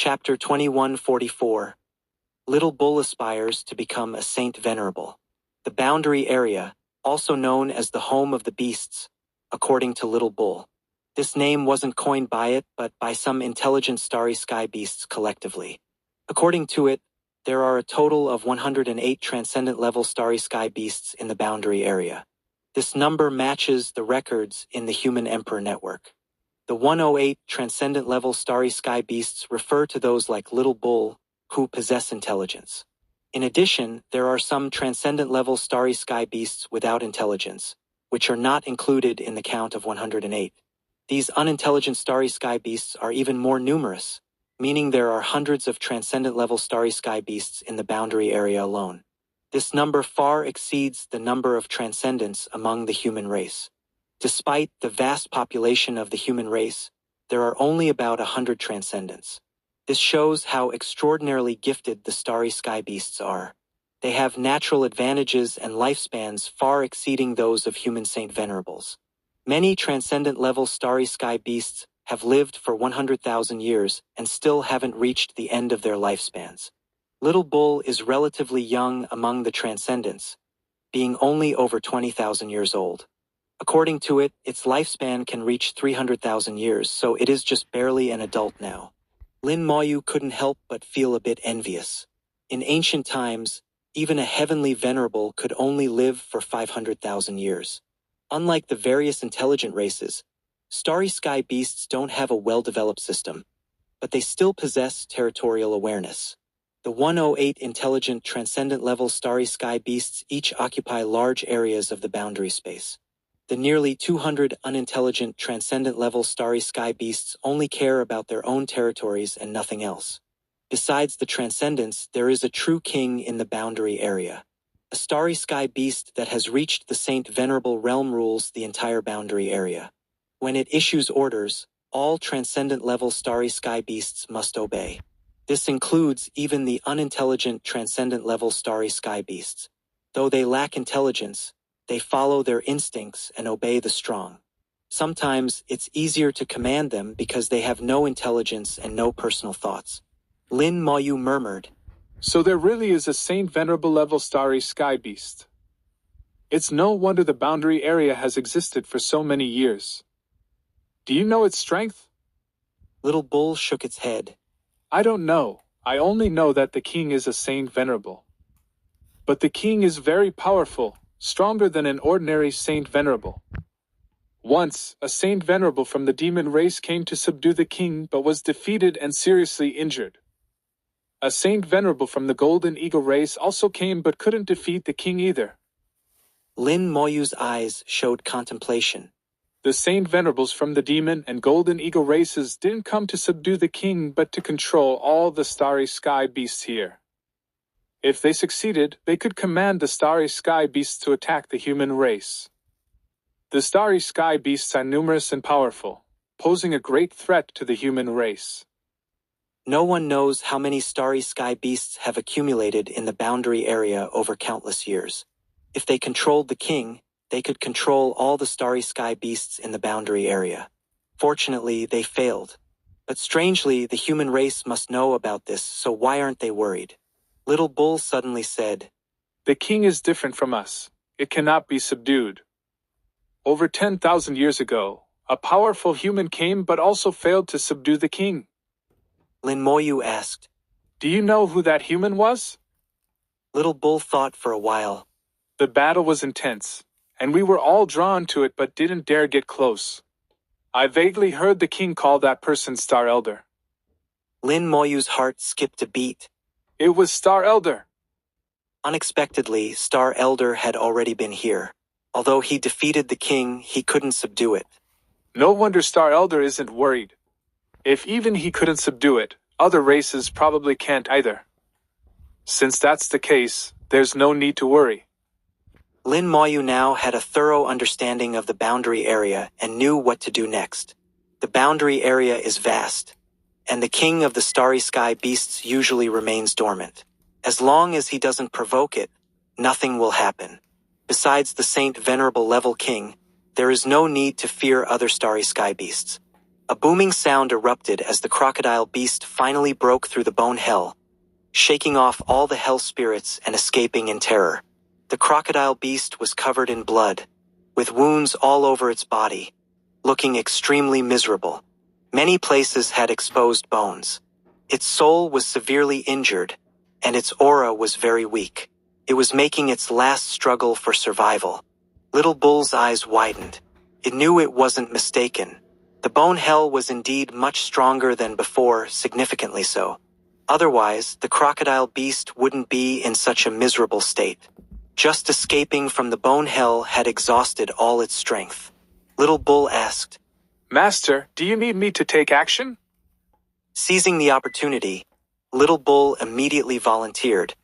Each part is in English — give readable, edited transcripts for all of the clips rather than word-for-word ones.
Chapter 2144. Little Bull aspires to become a Saint Venerable. The boundary area, also known as the home of the beasts, according to Little Bull. This name wasn't coined by it, but by some intelligent starry sky beasts collectively. According to it, there are a total of 108 transcendent level starry sky beasts in the boundary area. This number matches the records in the Human Emperor network. The 108 transcendent level starry sky beasts refer to those like Little Bull, who possess intelligence. In addition, there are some transcendent level starry sky beasts without intelligence, which are not included in the count of 108. These unintelligent starry sky beasts are even more numerous, meaning there are hundreds of transcendent level starry sky beasts in the boundary area alone. This number far exceeds the number of transcendents among the human race. Despite the vast population of the human race, there are only about 100 transcendents. This shows how extraordinarily gifted the starry sky beasts are. They have natural advantages and lifespans far exceeding those of human Saint Venerables. Many transcendent level starry sky beasts have lived for 100,000 years and still haven't reached the end of their lifespans. Little Bull is relatively young among the transcendents, being only over 20,000 years old. According to it, its lifespan can reach 300,000 years, so it is just barely an adult now. Lin Moyu couldn't help but feel a bit envious. In ancient times, even a heavenly venerable could only live for 500,000 years. Unlike the various intelligent races, starry sky beasts don't have a well-developed system, but they still possess territorial awareness. The 108 intelligent transcendent level starry sky beasts each occupy large areas of the boundary space. The nearly 200 unintelligent transcendent level starry sky beasts only care about their own territories and nothing else. Besides the transcendents, there is a true king in the boundary area. A starry sky beast that has reached the Saint Venerable realm rules the entire boundary area. When it issues orders, all transcendent level starry sky beasts must obey. This includes even the unintelligent transcendent level starry sky beasts. Though they lack intelligence, they follow their instincts and obey the strong. Sometimes it's easier to command them because they have no intelligence and no personal thoughts. Lin Moyu murmured, "So there really is a Saint Venerable level starry sky beast. It's no wonder the boundary area has existed for so many years. Do you know its strength?" Little Bull shook its head. "I don't know. I only know that the king is a Saint Venerable. But the king is very powerful, stronger than an ordinary Saint Venerable. Once, a Saint Venerable from the demon race came to subdue the king but was defeated and seriously injured. A Saint Venerable from the Golden Eagle race also came but couldn't defeat the king either." Lin Moyu's eyes showed contemplation. The Saint Venerables from the Demon and Golden Eagle races didn't come to subdue the king but to control all the starry sky beasts here. If they succeeded, they could command the starry sky beasts to attack the human race. The starry sky beasts are numerous and powerful, posing a great threat to the human race. No one knows how many starry sky beasts have accumulated in the boundary area over countless years. If they controlled the king, they could control all the starry sky beasts in the boundary area. Fortunately, they failed. But strangely, the human race must know about this, so why aren't they worried? Little Bull suddenly said, "The king is different from us. It cannot be subdued. Over 10,000 years ago, a powerful human came but also failed to subdue the king." Lin Moyu asked, "Do you know who that human was?" Little Bull thought for a while. "The battle was intense, and we were all drawn to it but didn't dare get close. I vaguely heard the king call that person Star Elder." Lin Moyu's heart skipped a beat. It was Star Elder. Unexpectedly, Star Elder had already been here. Although he defeated the king, he couldn't subdue it. No wonder Star Elder isn't worried. If even he couldn't subdue it, other races probably can't either. Since that's the case, there's no need to worry. Lin Moyu now had a thorough understanding of the boundary area and knew what to do next. The boundary area is vast, and the king of the starry sky beasts usually remains dormant. As long as he doesn't provoke it, nothing will happen. Besides the Saint Venerable level king, there is no need to fear other starry sky beasts. A booming sound erupted as the crocodile beast finally broke through the bone hell, shaking off all the hell spirits and escaping in terror. The crocodile beast was covered in blood, with wounds all over its body, looking extremely miserable. Many places had exposed bones. Its soul was severely injured, and its aura was very weak. It was making its last struggle for survival. Little Bull's eyes widened. It knew it wasn't mistaken. The bone hell was indeed much stronger than before, significantly so. Otherwise, the crocodile beast wouldn't be in such a miserable state. Just escaping from the bone hell had exhausted all its strength. Little Bull asked, Master, do you need me to take action? Seizing the opportunity, Little Bull immediately volunteered,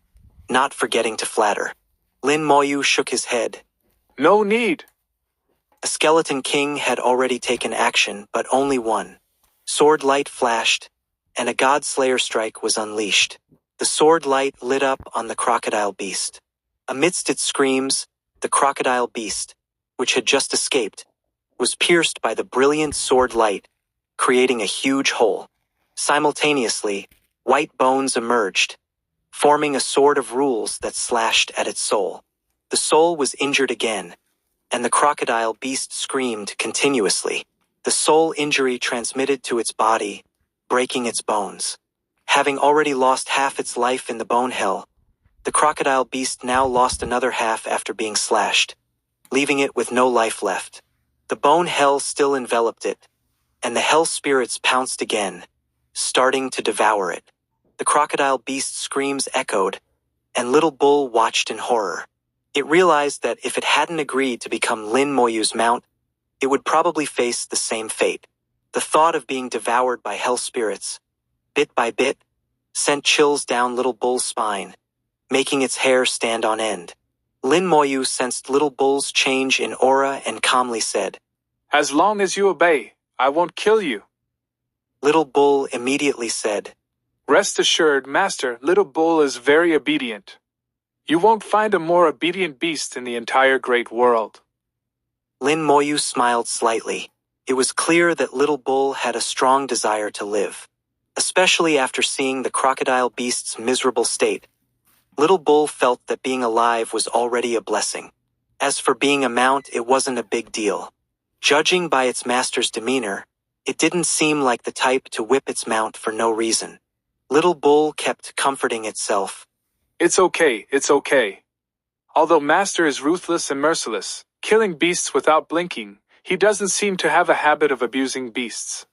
not forgetting to flatter. Lin Moyu shook his head. No need. A skeleton king had already taken action, but only one. Sword light flashed, and a god slayer strike was unleashed. The sword light lit up on the crocodile beast. Amidst its screams, the crocodile beast, which had just escaped, was pierced by the brilliant sword light, creating a huge hole. Simultaneously, white bones emerged, forming a sword of rules that slashed at its soul. The soul was injured again, and the crocodile beast screamed continuously. The soul injury transmitted to its body, breaking its bones. Having already lost half its life in the bone hell, the crocodile beast now lost another half after being slashed, leaving it with no life left. The bone hell still enveloped it, and the hell spirits pounced again, starting to devour it. The crocodile beast's screams echoed, and Little Bull watched in horror. It realized that if it hadn't agreed to become Lin Moyu's mount, it would probably face the same fate. The thought of being devoured by hell spirits, bit by bit, sent chills down Little Bull's spine, making its hair stand on end. Lin Moyu sensed Little Bull's change in aura and calmly said, As long as you obey, I won't kill you. Little Bull immediately said, Rest assured, Master, Little Bull is very obedient. You won't find a more obedient beast in the entire great world. Lin Moyu smiled slightly. It was clear that Little Bull had a strong desire to live, especially after seeing the crocodile beast's miserable state. Little Bull felt that being alive was already a blessing. As for being a mount, it wasn't a big deal. Judging by its master's demeanor, it didn't seem like the type to whip its mount for no reason. Little Bull kept comforting itself. It's okay. Although Master is ruthless and merciless, killing beasts without blinking, he doesn't seem to have a habit of abusing beasts.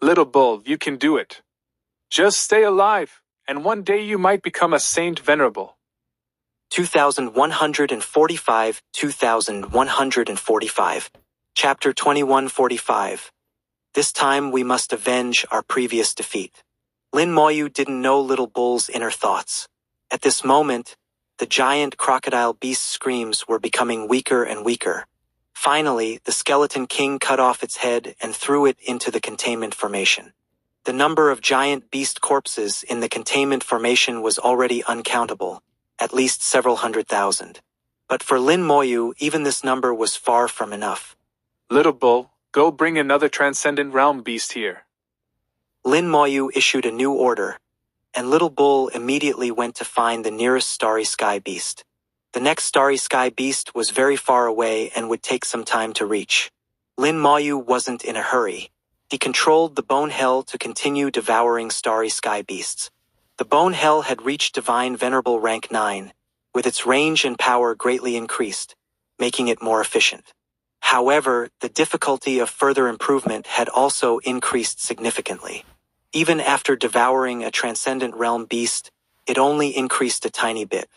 Little Bull, you can do it. Just stay alive, and one day you might become a saint venerable. 2145, 2145. Chapter 2145. This time we must avenge our previous defeat. Lin Moyu didn't know Little Bull's inner thoughts. At this moment, the giant crocodile beast's screams were becoming weaker and weaker. Finally, the skeleton king cut off its head and threw it into the containment formation. The number of giant beast corpses in the containment formation was already uncountable, at least several 100,000. But for Lin Moyu, even this number was far from enough. Little Bull, go bring another transcendent realm beast here. Lin Moyu issued a new order, and Little Bull immediately went to find the nearest starry sky beast. The next starry sky beast was very far away and would take some time to reach. Lin Moyu wasn't in a hurry. He controlled the bone hell to continue devouring starry sky beasts. The bone hell had reached divine venerable rank 9, with its range and power greatly increased, making it more efficient. However, the difficulty of further improvement had also increased significantly. Even after devouring a transcendent realm beast, it only increased a tiny bit.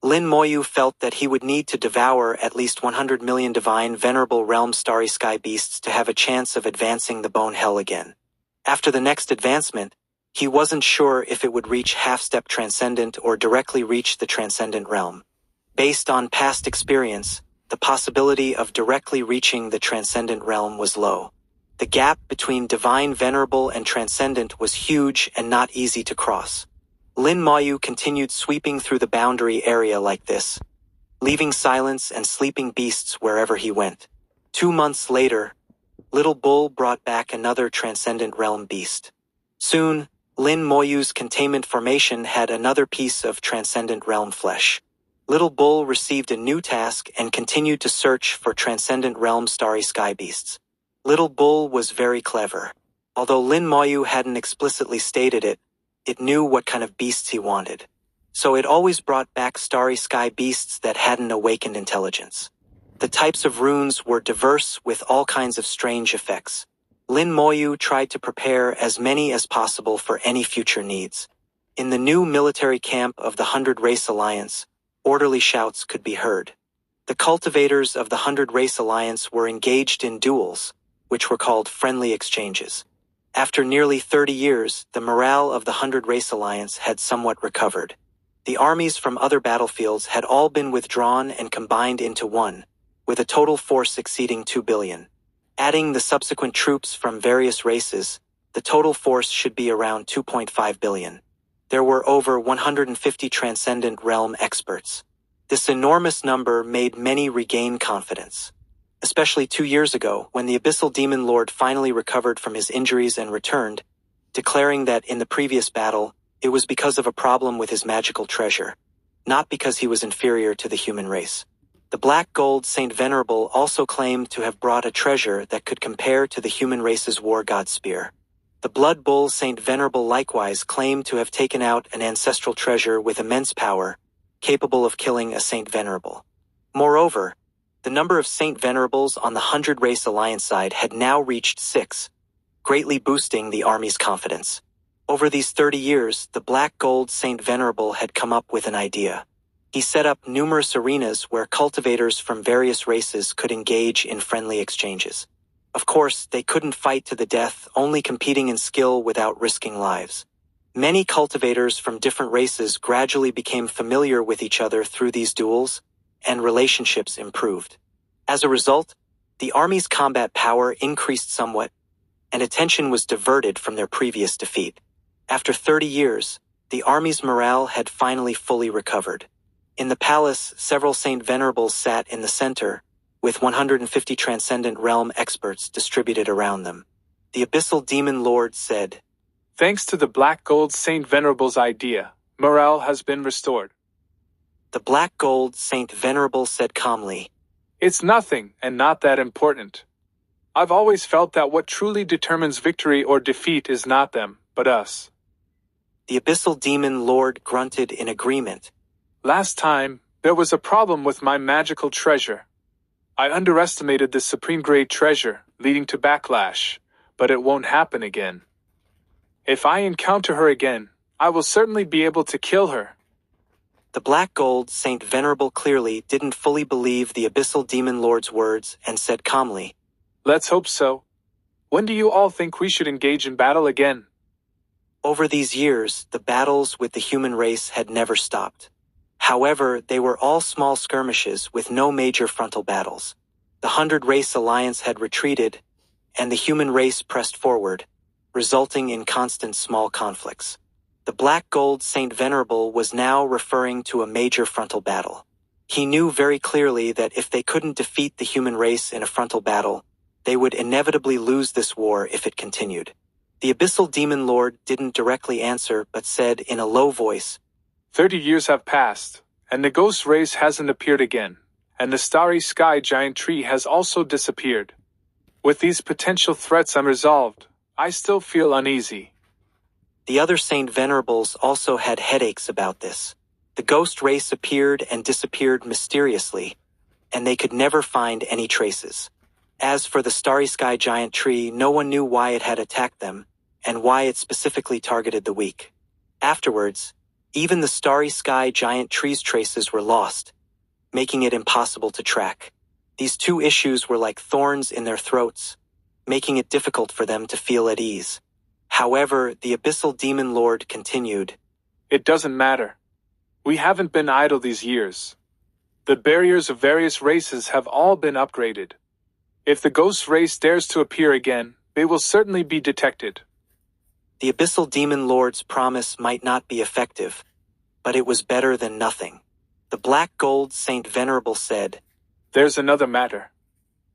Lin Moyu felt that he would need to devour at least 100 million divine venerable realm starry sky beasts to have a chance of advancing the bone hell again. After the next advancement, he wasn't sure if it would reach half-step transcendent or directly reach the transcendent realm. Based on past experience, the possibility of directly reaching the transcendent realm was low. The gap between divine venerable and transcendent was huge and not easy to cross. Lin Moyu continued sweeping through the boundary area like this, leaving silence and sleeping beasts wherever he went. 2 months later, Little Bull brought back another transcendent realm beast. Soon, Lin Moyu's containment formation had another piece of transcendent realm flesh. Little Bull received a new task and continued to search for transcendent realm starry sky beasts. Little Bull was very clever. Although Lin Moyu hadn't explicitly stated it, it knew what kind of beasts he wanted. So it always brought back starry sky beasts that hadn't awakened intelligence. The types of runes were diverse with all kinds of strange effects. Lin Moyu tried to prepare as many as possible for any future needs. In the new military camp of the 100 Race Alliance, orderly shouts could be heard. The cultivators of the 100 Race Alliance were engaged in duels, which were called friendly exchanges. After nearly 30 years, the morale of the 100 Race Alliance had somewhat recovered. The armies from other battlefields had all been withdrawn and combined into one, with a total force exceeding 2 billion. Adding the subsequent troops from various races, the total force should be around 2.5 billion. There were over 150 transcendent realm experts. This enormous number made many regain confidence. Especially 2 years ago, when the Abyssal Demon Lord finally recovered from his injuries and returned, declaring that in the previous battle, it was because of a problem with his magical treasure, not because he was inferior to the human race. The Black Gold Saint Venerable also claimed to have brought a treasure that could compare to the human race's war god spear. The Blood Bull Saint Venerable likewise claimed to have taken out an ancestral treasure with immense power, capable of killing a Saint Venerable. Moreover, the number of Saint Venerables on the 100 Race Alliance side had now reached 6, greatly boosting the army's confidence. Over these 30 years, the Black Gold Saint Venerable had come up with an idea. He set up numerous arenas where cultivators from various races could engage in friendly exchanges. Of course, they couldn't fight to the death, only competing in skill without risking lives. Many cultivators from different races gradually became familiar with each other through these duels, and relationships improved. As a result, the army's combat power increased somewhat, and attention was diverted from their previous defeat. After 30 years, the army's morale had finally fully recovered. In the palace, several Saint Venerables sat in the center, with 150 Transcendent Realm experts distributed around them. The Abyssal Demon Lord said, "Thanks to the Black Gold Saint Venerable's idea, morale has been restored." The Black Gold Saint Venerable said calmly, "It's nothing and not that important. I've always felt that what truly determines victory or defeat is not them, but us." The Abyssal Demon Lord grunted in agreement. "Last time, there was a problem with my magical treasure. I underestimated the supreme grade treasure, leading to backlash, but it won't happen again. If I encounter her again, I will certainly be able to kill her." The Black Gold Saint Venerable clearly didn't fully believe the Abyssal Demon Lord's words and said calmly, "Let's hope so. When do you all think we should engage in battle again?" Over these years, the battles with the human race had never stopped. However, they were all small skirmishes with no major frontal battles. The 100 Race Alliance had retreated, and the human race pressed forward, resulting in constant small conflicts. The Black Gold Saint Venerable was now referring to a major frontal battle. He knew very clearly that if they couldn't defeat the human race in a frontal battle, they would inevitably lose this war if it continued. The Abyssal Demon Lord didn't directly answer but said in a low voice, 30 years have passed, and the ghost race hasn't appeared again, and the starry sky giant tree has also disappeared. With these potential threats unresolved, I still feel uneasy. The other Saint Venerables also had headaches about this. The ghost race appeared and disappeared mysteriously, and they could never find any traces. As for the starry sky giant tree, no one knew why it had attacked them, and why it specifically targeted the weak. Afterwards, even the starry sky giant tree's traces were lost, making it impossible to track. These two issues were like thorns in their throats, making it difficult for them to feel at ease. However, the Abyssal Demon Lord continued, "It doesn't matter. We haven't been idle these years. The barriers of various races have all been upgraded. If the ghost race dares to appear again, they will certainly be detected." The Abyssal Demon Lord's promise might not be effective, but it was better than nothing. The Black Gold Saint Venerable said, "There's another matter.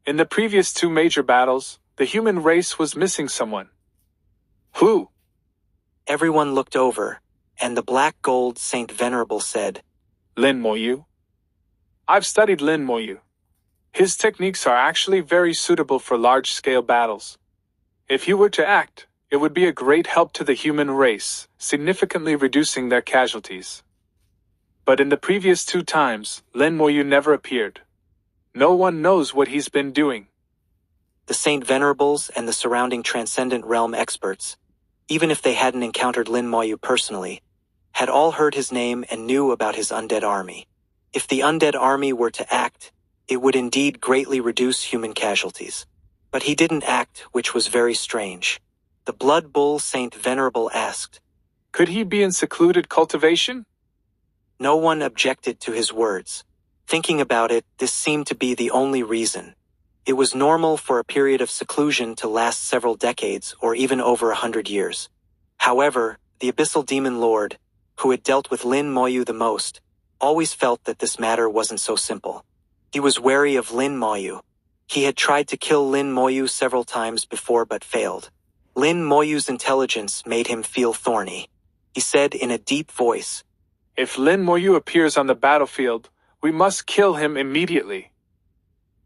In the previous 2 major battles, The human race was missing someone. Who? Everyone looked over, and the black gold Saint Venerable said, Lin Moyu. I've studied Lin Moyu. His techniques are actually very suitable for large-scale battles. If he were to act, it would be a great help to the human race, significantly reducing their casualties. But in the previous 2 times, Lin Moyu never appeared. No one knows what he's been doing. The Saint Venerables and the surrounding Transcendent Realm experts, even if they hadn't encountered Lin Moyu personally, had all heard his name and knew about his undead army. If the undead army were to act, it would indeed greatly reduce human casualties. But he didn't act, which was very strange. The Blood Bull Saint Venerable asked, Could he be in secluded cultivation? No one objected to his words. Thinking about it, this seemed to be the only reason. It was normal for a period of seclusion to last several decades or even over 100 years. However, the Abyssal Demon Lord, who had dealt with Lin Moyu the most, always felt that this matter wasn't so simple. He was wary of Lin Moyu. He had tried to kill Lin Moyu several times before but failed. Lin Moyu's intelligence made him feel thorny. He said in a deep voice, If Lin Moyu appears on the battlefield, we must kill him immediately.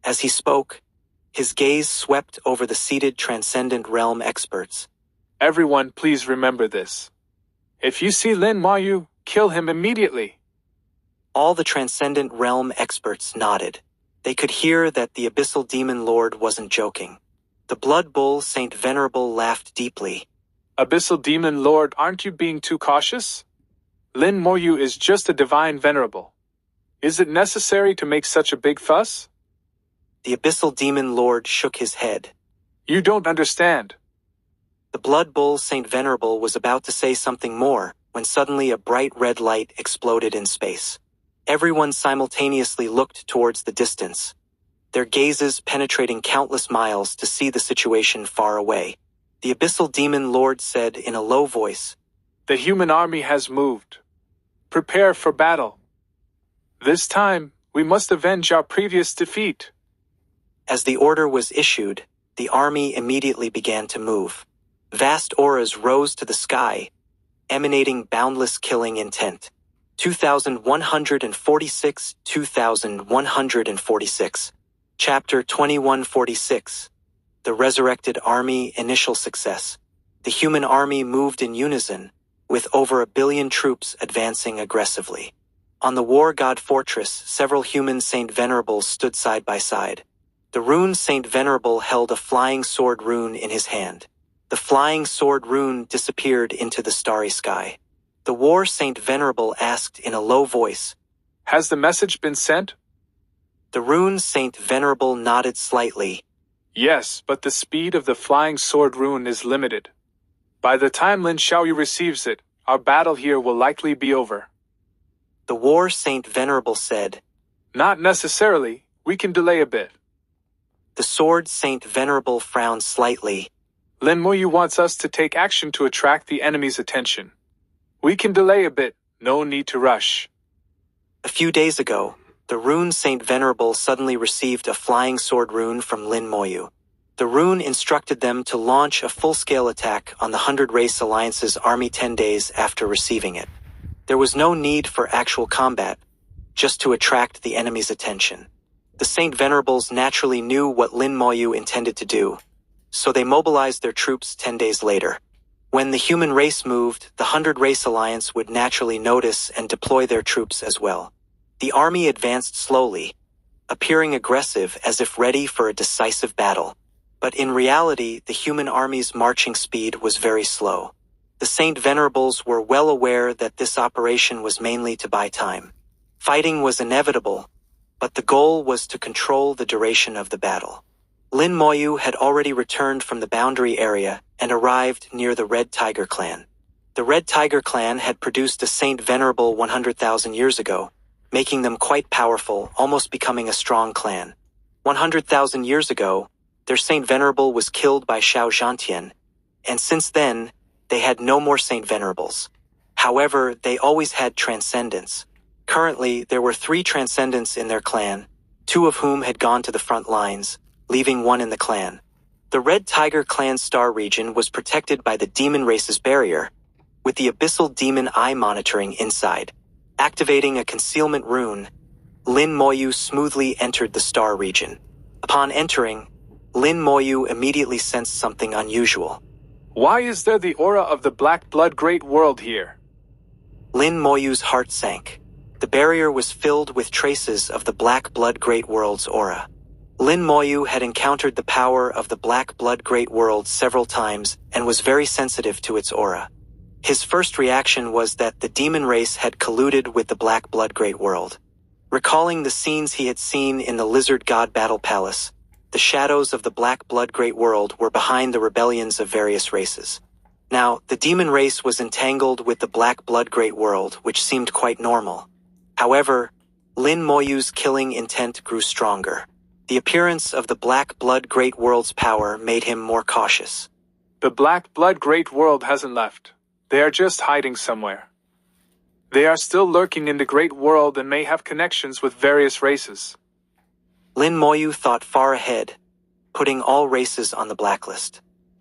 As he spoke, his gaze swept over the seated Transcendent Realm experts. Everyone, please remember this. If you see Lin Moyu, kill him immediately. All the Transcendent Realm experts nodded. They could hear that the Abyssal Demon Lord wasn't joking. The Blood Bull Saint Venerable laughed deeply. Abyssal Demon Lord, aren't you being too cautious? Lin Moyu is just a divine venerable. Is it necessary to make such a big fuss? The Abyssal Demon Lord shook his head. You don't understand. The Blood Bull Saint Venerable was about to say something more when suddenly a bright red light exploded in space. Everyone simultaneously looked towards the distance, their gazes penetrating countless miles to see the situation far away. The Abyssal Demon Lord said in a low voice, The human army has moved. Prepare for battle. This time, we must avenge our previous defeat. As the order was issued, the army immediately began to move. Vast auras rose to the sky, emanating boundless killing intent. 2146, 2146. Chapter 2146. The Resurrected Army Initial Success. The human army moved in unison, with over 1 billion troops advancing aggressively. On the War God Fortress, several human Saint Venerables stood side by side. The rune Saint Venerable held a flying sword rune in his hand. The flying sword rune disappeared into the starry sky. The War Saint Venerable asked in a low voice, Has the message been sent? The rune Saint Venerable nodded slightly. Yes, but the speed of the flying sword rune is limited. By the time Lin Xiaoyu receives it, our battle here will likely be over. The War Saint Venerable said, Not necessarily. We can delay a bit. The Sword Saint Venerable frowned slightly. Lin Moyu wants us to take action to attract the enemy's attention. We can delay a bit, no need to rush. A few days ago, the rune Saint Venerable suddenly received a flying sword rune from Lin Moyu. The rune instructed them to launch a full-scale attack on the 100 Race Alliance's army 10 days after receiving it. There was no need for actual combat, just to attract the enemy's attention. The Saint Venerables naturally knew what Lin Moyu intended to do, so they mobilized their troops 10 days later. When the human race moved, the 100 Race Alliance would naturally notice and deploy their troops as well. The army advanced slowly, appearing aggressive as if ready for a decisive battle. But in reality, the human army's marching speed was very slow. The Saint Venerables were well aware that this operation was mainly to buy time. Fighting was inevitable, but the goal was to control the duration of the battle. Lin Moyu had already returned from the boundary area and arrived near the Red Tiger clan. The Red Tiger clan had produced a Saint Venerable 100,000 years ago, making them quite powerful, almost becoming a strong clan. 100,000 years ago, their Saint Venerable was killed by Xiao Zhantian, and since then, they had no more Saint Venerables. However, they always had transcendents. Currently, there were 3 transcendents in their clan, 2 of whom had gone to the front lines, leaving 1 in the clan. The Red Tiger Clan star region was protected by the demon race's barrier, with the abyssal demon eye monitoring inside. Activating a concealment rune, Lin Moyu smoothly entered the star region. Upon entering, Lin Moyu immediately sensed something unusual. Why is there the aura of the Black Blood Great World here? Lin Moyu's heart sank. The barrier was filled with traces of the Black Blood Great World's aura. Lin Moyu had encountered the power of the Black Blood Great World several times and was very sensitive to its aura. His first reaction was that the demon race had colluded with the Black Blood Great World. Recalling the scenes he had seen in the Lizard God Battle Palace, the shadows of the Black Blood Great World were behind the rebellions of various races. Now, the demon race was entangled with the Black Blood Great World, which seemed quite normal. However, Lin Moyu's killing intent grew stronger. The appearance of the Black Blood Great World's power made him more cautious. The Black Blood Great World hasn't left. They are just hiding somewhere. They are still lurking in the Great World and may have connections with various races. Lin Moyu thought far ahead, putting all races on the blacklist.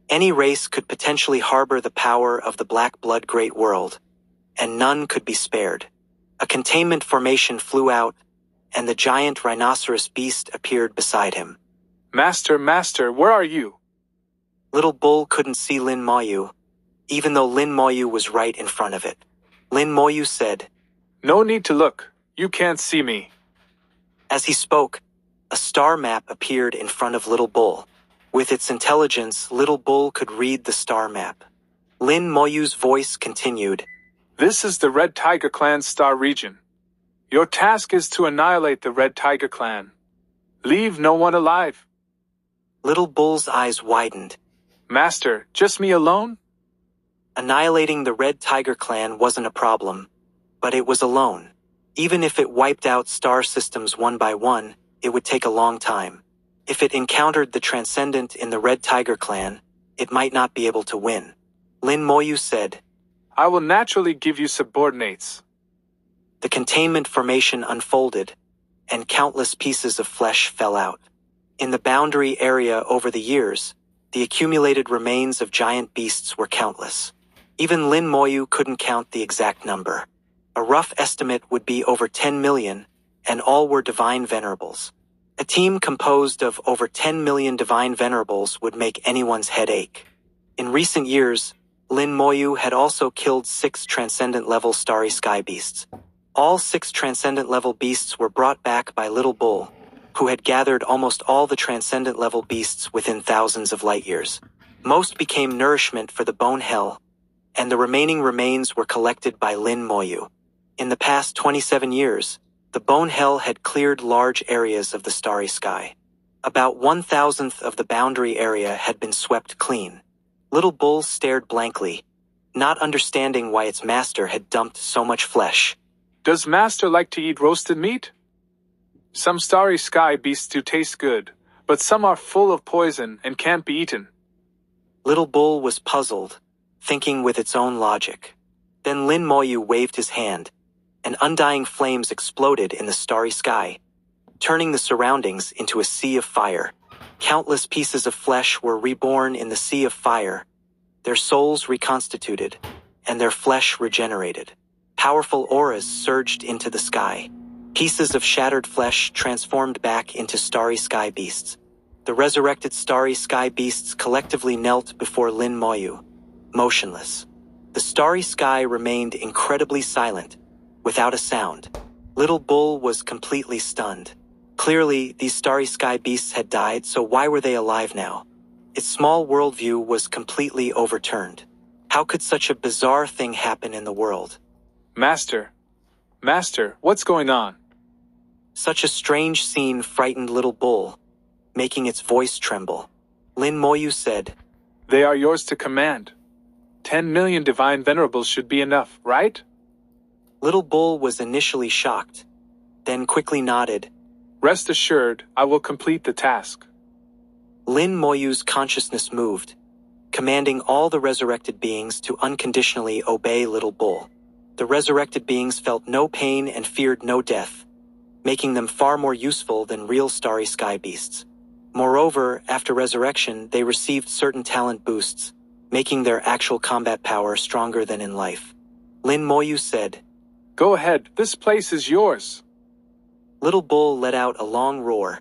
Any race could potentially harbor the power of the Black Blood Great World, and none could be spared. A containment formation flew out, and the giant rhinoceros beast appeared beside him. Master, where are you? Little Bull couldn't see Lin Moyu, even though Lin Moyu was right in front of it. Lin Moyu said, No need to look. You can't see me. As he spoke, a star map appeared in front of Little Bull. With its intelligence, Little Bull could read the star map. Lin Moyu's voice continued, This is the Red Tiger Clan star region. Your task is to annihilate the Red Tiger Clan. Leave no one alive. Little Bull's eyes widened. Master, just me alone? Annihilating the Red Tiger Clan wasn't a problem, but it was alone. Even if it wiped out star systems one by one, it would take a long time. If it encountered the Transcendent in the Red Tiger Clan, it might not be able to win. Lin Moyu said, I will naturally give you subordinates. The containment formation unfolded, and countless pieces of flesh fell out. In the boundary area over the years, the accumulated remains of giant beasts were countless. Even Lin Moyu couldn't count the exact number. A rough estimate would be over 10 million, and all were divine venerables. A team composed of over 10 million divine venerables would make anyone's head ache. In recent years, Lin Moyu had also killed 6 transcendent-level starry sky beasts. All 6 transcendent-level beasts were brought back by Little Bull, who had gathered almost all the transcendent-level beasts within thousands of light years. Most became nourishment for the Bone Hell, and the remaining remains were collected by Lin Moyu. In the past 27 years, the Bone Hell had cleared large areas of the starry sky. About 1,000th of the boundary area had been swept clean. Little Bull stared blankly, not understanding why its master had dumped so much flesh. Does Master like to eat roasted meat? Some starry sky beasts do taste good, but some are full of poison and can't be eaten. Little Bull was puzzled, thinking with its own logic. Then Lin Moyu waved his hand, and undying flames exploded in the starry sky, turning the surroundings into a sea of fire. Countless pieces of flesh were reborn in the sea of fire, their souls reconstituted, and their flesh regenerated. Powerful auras surged into the sky. Pieces of shattered flesh transformed back into starry sky beasts. The resurrected starry sky beasts collectively knelt before Lin Moyu, motionless. The starry sky remained incredibly silent, without a sound. Little Bull was completely stunned. Clearly, these starry sky beasts had died, so why were they alive now? Its small worldview was completely overturned. How could such a bizarre thing happen in the world? Master, what's going on? Such a strange scene frightened Little Bull, making its voice tremble. Lin Moyu said, They are yours to command. 10 million divine venerables should be enough, right? Little Bull was initially shocked, then quickly nodded. Rest assured, I will complete the task. Lin Moyu's consciousness moved, commanding all the resurrected beings to unconditionally obey Little Bull. The resurrected beings felt no pain and feared no death, making them far more useful than real starry sky beasts. Moreover, after resurrection, they received certain talent boosts, making their actual combat power stronger than in life. Lin Moyu said, Go ahead, this place is yours. Little Bull let out a long roar,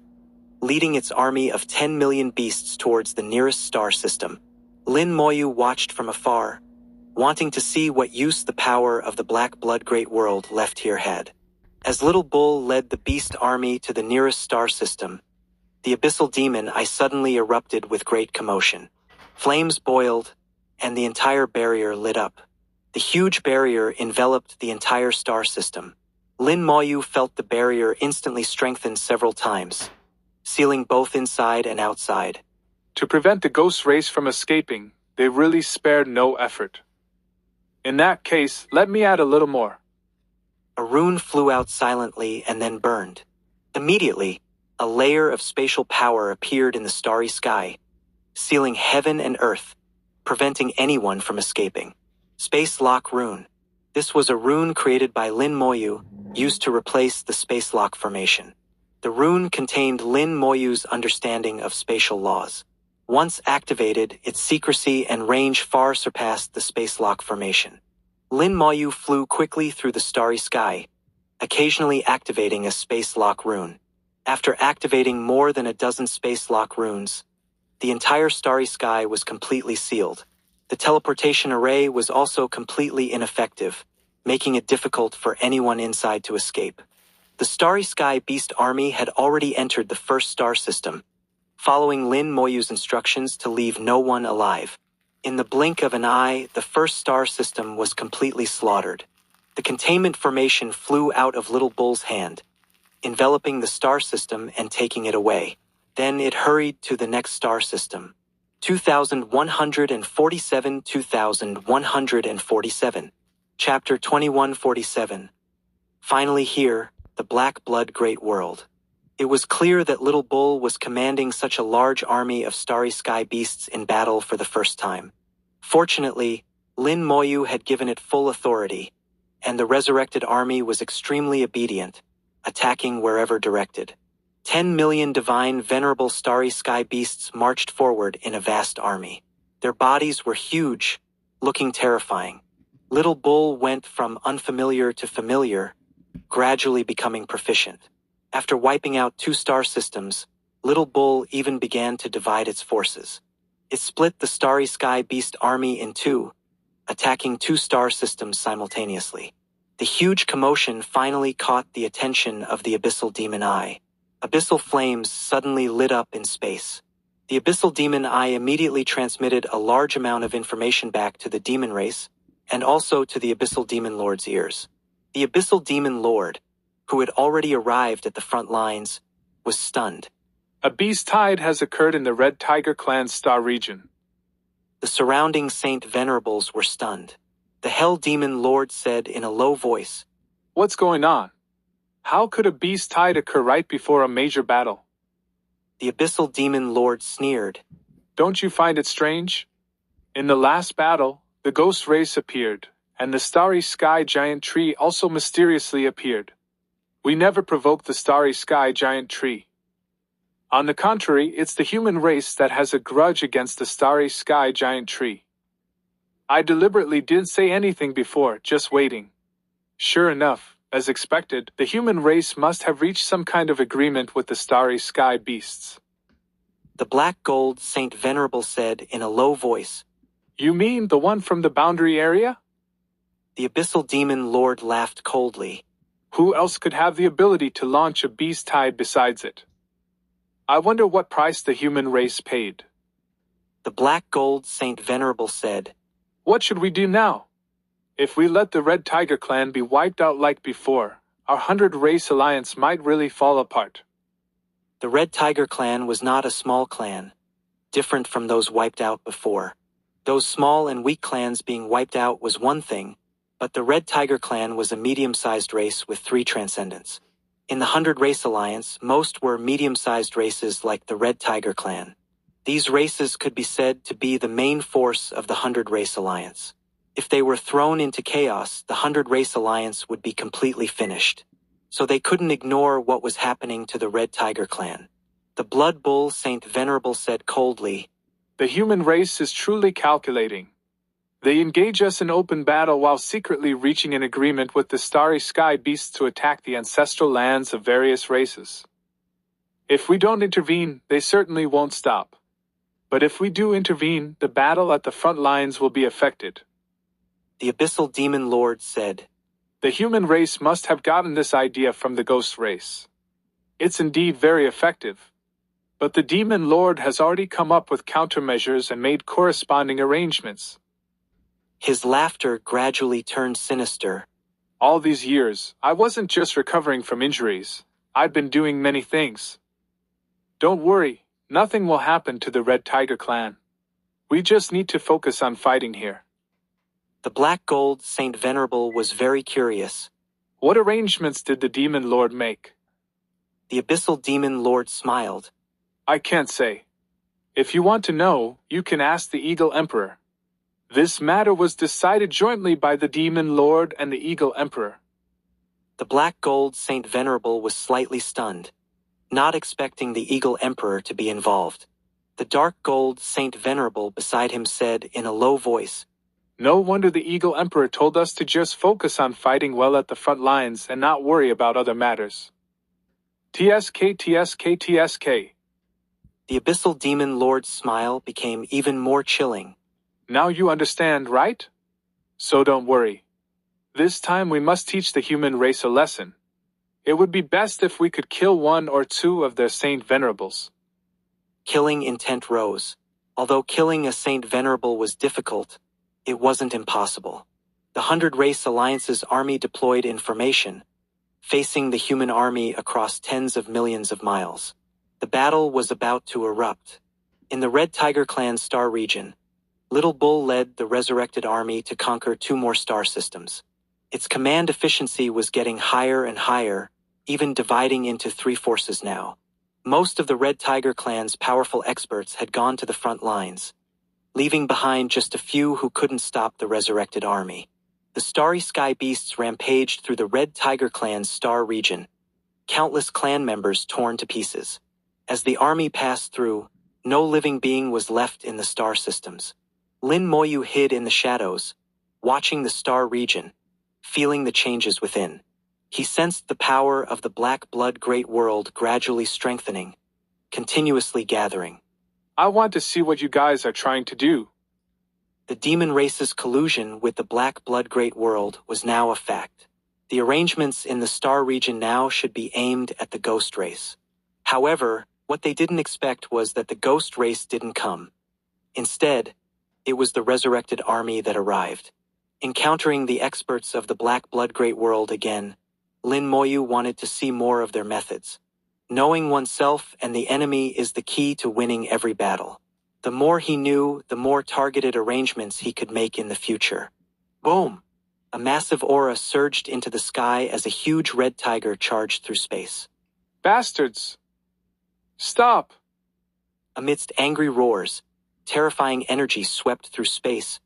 leading its army of 10 million beasts towards the nearest star system. Lin Moyu watched from afar, wanting to see what use the power of the Black Blood Great World left here had. As Little Bull led the beast army to the nearest star system, the abyssal demon eye suddenly erupted with great commotion. Flames boiled, and the entire barrier lit up. The huge barrier enveloped the entire star system. Lin Moyu felt the barrier instantly strengthen several times, sealing both inside and outside. To prevent the ghost race from escaping, they really spared no effort. In that case, let me add a little more. A rune flew out silently and then burned. Immediately, a layer of spatial power appeared in the starry sky, sealing heaven and earth, preventing anyone from escaping. Space Lock Rune. This was a rune created by Lin Moyu, used to replace the Space Lock formation. The rune contained Lin Moyu's understanding of spatial laws. Once activated, its secrecy and range far surpassed the Space Lock formation. Lin Moyu flew quickly through the starry sky, occasionally activating a Space Lock rune. After activating more than a dozen Space Lock runes, the entire starry sky was completely sealed. The teleportation array was also completely ineffective, making it difficult for anyone inside to escape. The Starry Sky Beast Army had already entered the first star system, following Lin Moyu's instructions to leave no one alive. In the blink of an eye, the first star system was completely slaughtered. The containment formation flew out of Little Bull's hand, enveloping the star system and taking it away. Then it hurried to the next star system. 2147 2147. Chapter 2147. Finally here, the Black Blood Great World. It was clear that Little Bull was commanding such a large army of starry sky beasts in battle for the first time. Fortunately, Lin Moyu had given it full authority, and the resurrected army was extremely obedient, attacking wherever directed. 10 million divine venerable starry sky beasts marched forward in a vast army. Their bodies were huge, looking terrifying. Little Bull went from unfamiliar to familiar, gradually becoming proficient. After wiping out 2 star systems, Little Bull even began to divide its forces. It split the Starry Sky Beast army in 2, attacking 2 star systems simultaneously. The huge commotion finally caught the attention of the Abyssal Demon Eye. Abyssal flames suddenly lit up in space. The Abyssal Demon Eye immediately transmitted a large amount of information back to the demon race, and also to the Abyssal Demon Lord's ears. The Abyssal Demon Lord, who had already arrived at the front lines, was stunned. A beast tide has occurred in the Red Tiger Clan's star region. The surrounding Saint Venerables were stunned. The Hell Demon Lord said in a low voice, What's going on? How could a beast tide occur right before a major battle? The Abyssal Demon Lord sneered. Don't you find it strange? In the last battle, the ghost race appeared, and the starry sky giant tree also mysteriously appeared. We never provoked the starry sky giant tree. On the contrary, it's the human race that has a grudge against the starry sky giant tree. I deliberately didn't say anything before, just waiting. Sure enough, as expected, the human race must have reached some kind of agreement with the starry sky beasts. The Black Gold Saint Venerable said in a low voice, You mean the one from the boundary area? The Abyssal Demon Lord laughed coldly. Who else could have the ability to launch a beast tide besides it? I wonder what price the human race paid. The Black Gold Saint Venerable said, What should we do now? If we let the Red Tiger Clan be wiped out like before, our 100-race alliance might really fall apart. The Red Tiger Clan was not a small clan, different from those wiped out before. Those small and weak clans being wiped out was one thing, but the Red Tiger Clan was a medium-sized race with 3 transcendents. In the 100-race alliance, most were medium-sized races like the Red Tiger Clan. These races could be said to be the main force of the 100-race alliance. If they were thrown into chaos, the 100-race alliance would be completely finished. So they couldn't ignore what was happening to the Red Tiger Clan. The Blood Bull Saint Venerable said coldly. The human race is truly calculating. They engage us in open battle while secretly reaching an agreement with the starry sky beasts to attack the ancestral lands of various races. If we don't intervene, they certainly won't stop. But if we do intervene, the battle at the front lines will be affected. The Abyssal Demon Lord said. The human race must have gotten this idea from the ghost race. It's indeed very effective. But the Demon Lord has already come up with countermeasures and made corresponding arrangements. His laughter gradually turned sinister. All these years, I wasn't just recovering from injuries. I'd been doing many things. Don't worry, nothing will happen to the Red Tiger clan. We just need to focus on fighting here. The Black Gold Saint Venerable was very curious. What arrangements did the Demon Lord make? The Abyssal Demon Lord smiled. I can't say. If you want to know, you can ask the Eagle Emperor. This matter was decided jointly by the Demon Lord and the Eagle Emperor. The Black Gold Saint Venerable was slightly stunned, not expecting the Eagle Emperor to be involved. The Dark Gold Saint Venerable beside him said in a low voice, No wonder the Eagle Emperor told us to just focus on fighting well at the front lines and not worry about other matters. TSK, TSK, TSK. The Abyssal Demon Lord's smile became even more chilling. Now you understand, right? So don't worry. This time we must teach the human race a lesson. It would be best if we could kill one or two of their Saint Venerables. Killing intent rose. Although killing a Saint Venerable was difficult, it wasn't impossible. The 100 Race Alliance's army deployed in formation, facing the human army across tens of millions of miles. The battle was about to erupt. In the Red Tiger Clan's star region, Little Bull led the resurrected army to conquer 2 more star systems. Its command efficiency was getting higher and higher, even dividing into 3 forces now. Most of the Red Tiger Clan's powerful experts had gone to the front lines, leaving behind just a few who couldn't stop the resurrected army. The starry sky beasts rampaged through the Red Tiger Clan's star region, countless clan members torn to pieces. As the army passed through, no living being was left in the star systems. Lin Moyu hid in the shadows, watching the star region, feeling the changes within. He sensed the power of the black blood great world gradually strengthening, continuously gathering. I want to see what you guys are trying to do. The demon race's collusion with the black blood great world was now a fact. The arrangements in the star region now should be aimed at the ghost race. However, what they didn't expect was that the ghost race didn't come. Instead, it was the resurrected army that arrived. Encountering the experts of the black blood great world again, Lin Moyu wanted to see more of their methods. Knowing oneself and the enemy is the key to winning every battle. The more he knew, the more targeted arrangements he could make in the future. Boom! A massive aura surged into the sky as a huge red tiger charged through space. Bastards! Stop! Amidst angry roars, terrifying energy swept through space,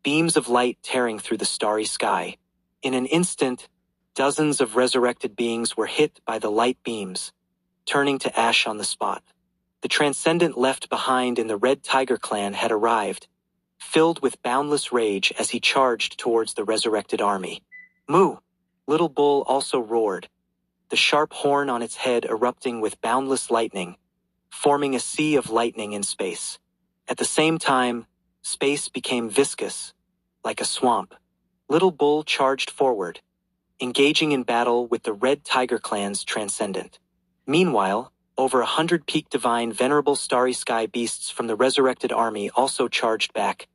beams of light tearing through the starry sky. In an instant, dozens of resurrected beings were hit by the light beams, turning to ash on the spot. The transcendent left behind in the Red Tiger Clan had arrived, filled with boundless rage as he charged towards the resurrected army. Moo! Little Bull also roared, the sharp horn on its head erupting with boundless lightning, forming a sea of lightning in space. At the same time, space became viscous, like a swamp. Little Bull charged forward, engaging in battle with the Red Tiger Clan's transcendent. Meanwhile, over 100 peak divine venerable starry sky beasts from the resurrected army also charged back,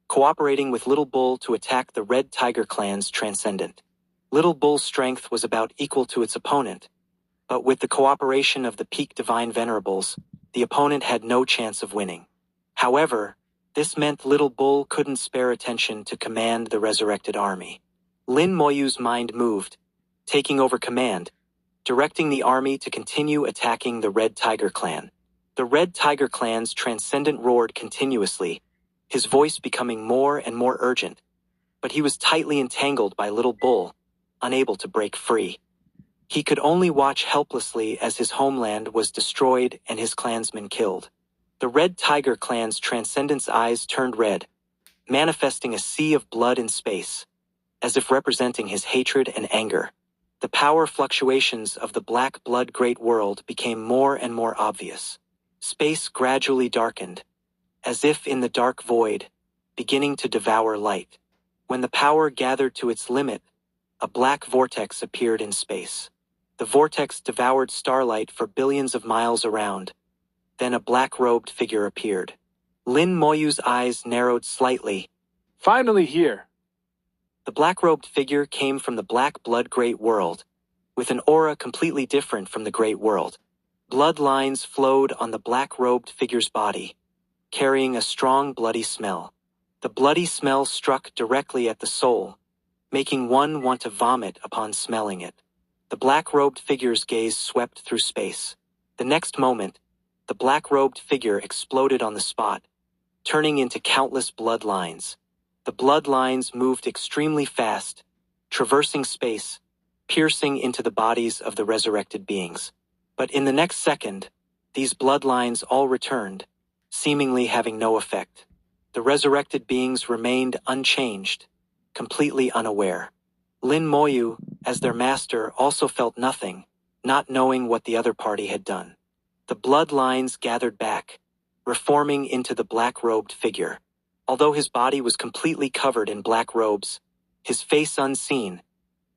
cooperating with Little Bull to attack the Red Tiger Clan's transcendent. Little Bull's strength was about equal to its opponent, but with the cooperation of the peak divine venerables, the opponent had no chance of winning. However, this meant Little Bull couldn't spare attention to command the resurrected army. Lin Moyu's mind moved, taking over command, directing the army to continue attacking the Red Tiger Clan. The Red Tiger Clan's transcendent roared continuously, his voice becoming more and more urgent, but he was tightly entangled by Little Bull, unable to break free. He could only watch helplessly as his homeland was destroyed and his clansmen killed. The Red Tiger clan's Transcendent's eyes turned red, manifesting a sea of blood in space, as if representing his hatred and anger. The power fluctuations of the Black Blood Great World became more and more obvious. Space gradually darkened, as if in the dark void, beginning to devour light. When the power gathered to its limit, a black vortex appeared in space. The vortex devoured starlight for billions of miles around. Then a black-robed figure appeared. Lin Moyu's eyes narrowed slightly. Finally here! The black-robed figure came from the Black Blood Great World, with an aura completely different from the Great World. Blood lines flowed on the black-robed figure's body, carrying a strong bloody smell. The bloody smell struck directly at the soul, making one want to vomit upon smelling it. The black-robed figure's gaze swept through space. The next moment, the black-robed figure exploded on the spot, turning into countless blood lines. The blood lines moved extremely fast, traversing space, piercing into the bodies of the resurrected beings. But in the next second, these blood lines all returned, seemingly having no effect. The resurrected beings remained unchanged, completely unaware. Lin Moyu, as their master, also felt nothing, not knowing what the other party had done. The blood lines gathered back, reforming into the black-robed figure. Although his body was completely covered in black robes, his face unseen,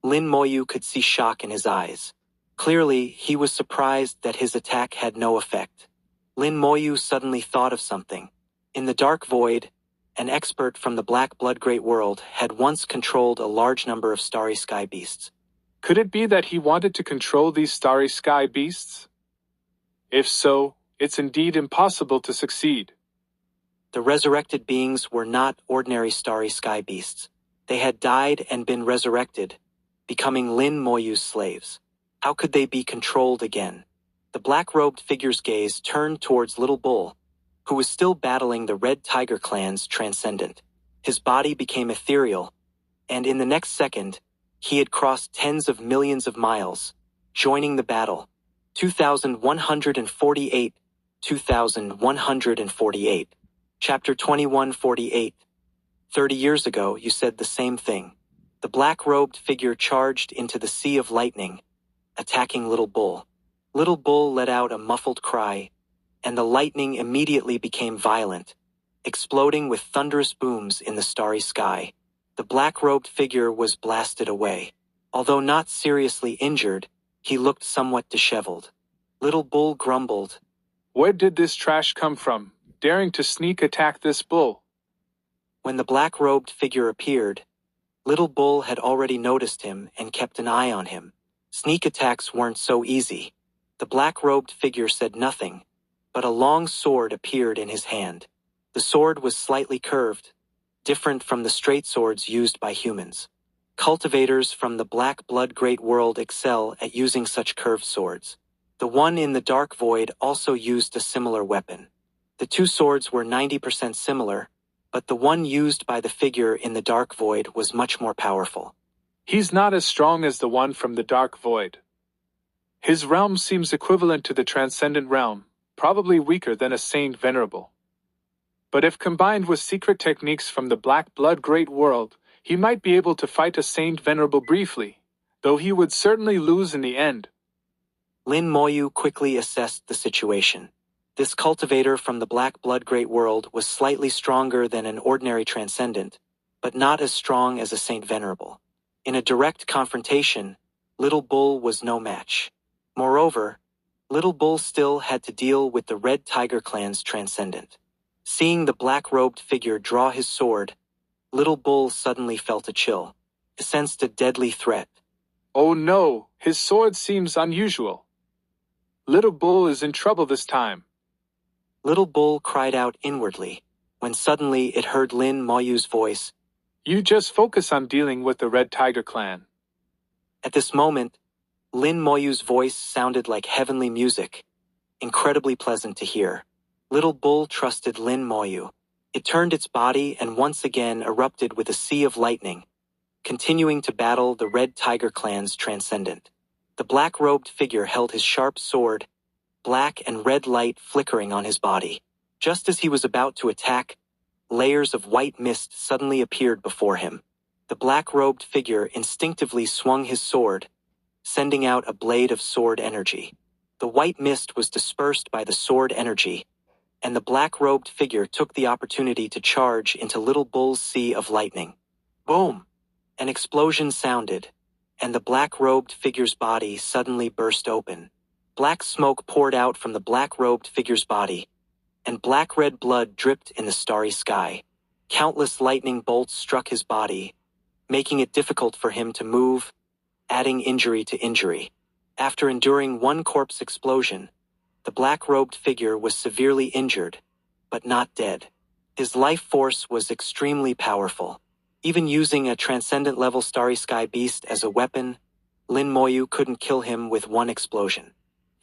Lin Moyu could see shock in his eyes. Clearly, he was surprised that his attack had no effect. Lin Moyu suddenly thought of something. In the dark void, an expert from the Black Blood Great World had once controlled a large number of starry sky beasts. Could it be that he wanted to control these starry sky beasts? If so, it's indeed impossible to succeed. The resurrected beings were not ordinary starry sky beasts. They had died and been resurrected, becoming Lin Moyu's slaves. How could they be controlled again? The black-robed figure's gaze turned towards Little Bull, who was still battling the Red Tiger clan's Transcendent. His body became ethereal, and in the next second, he had crossed tens of millions of miles, joining the battle. 2148, 2148. Chapter 2148. 30 years ago, you said the same thing. The black-robed figure charged into the sea of lightning, attacking Little Bull. Little Bull let out a muffled cry, and the lightning immediately became violent, exploding with thunderous booms in the starry sky. The black-robed figure was blasted away. Although not seriously injured, he looked somewhat disheveled. Little Bull grumbled, "Where did this trash come from, daring to sneak attack this bull?" When the black-robed figure appeared, Little Bull had already noticed him and kept an eye on him. Sneak attacks weren't so easy. The black-robed figure said nothing, but a long sword appeared in his hand. The sword was slightly curved, different from the straight swords used by humans. Cultivators from the Black Blood Great World excel at using such curved swords. The one in the Dark Void also used a similar weapon. The two swords were 90% similar, but the one used by the figure in the Dark Void was much more powerful. He's not as strong as the one from the Dark Void. His realm seems equivalent to the Transcendent Realm, probably weaker than a Saint Venerable. But if combined with secret techniques from the Black Blood Great World, he might be able to fight a Saint Venerable briefly, though he would certainly lose in the end. Lin Moyu quickly assessed the situation. This cultivator from the Black Blood Great World was slightly stronger than an ordinary Transcendent, but not as strong as a Saint Venerable. In a direct confrontation, Little Bull was no match. Moreover, Little Bull still had to deal with the Red Tiger clan's Transcendent. Seeing the black-robed figure draw his sword, Little Bull suddenly felt a chill. He sensed a deadly threat. Oh no, his sword seems unusual. Little Bull is in trouble this time. Little Bull cried out inwardly, when suddenly it heard Lin Moyu's voice. You just focus on dealing with the Red Tiger clan. At this moment, Lin Moyu's voice sounded like heavenly music, incredibly pleasant to hear. Little Bull trusted Lin Moyu. It turned its body and once again erupted with a sea of lightning, continuing to battle the Red Tiger clan's Transcendent. The black-robed figure held his sharp sword, black and red light flickering on his body. Just as he was about to attack, layers of white mist suddenly appeared before him. The black-robed figure instinctively swung his sword, sending out a blade of sword energy. The white mist was dispersed by the sword energy, and the black-robed figure took the opportunity to charge into Little Bull's sea of lightning. Boom! An explosion sounded, and the black-robed figure's body suddenly burst open. Black smoke poured out from the black-robed figure's body, and black-red blood dripped in the starry sky. Countless lightning bolts struck his body, making it difficult for him to move, adding injury to injury. After enduring one corpse explosion, the black-robed figure was severely injured, but not dead. His life force was extremely powerful. Even using a transcendent-level starry sky beast as a weapon, Lin Moyu couldn't kill him with one explosion.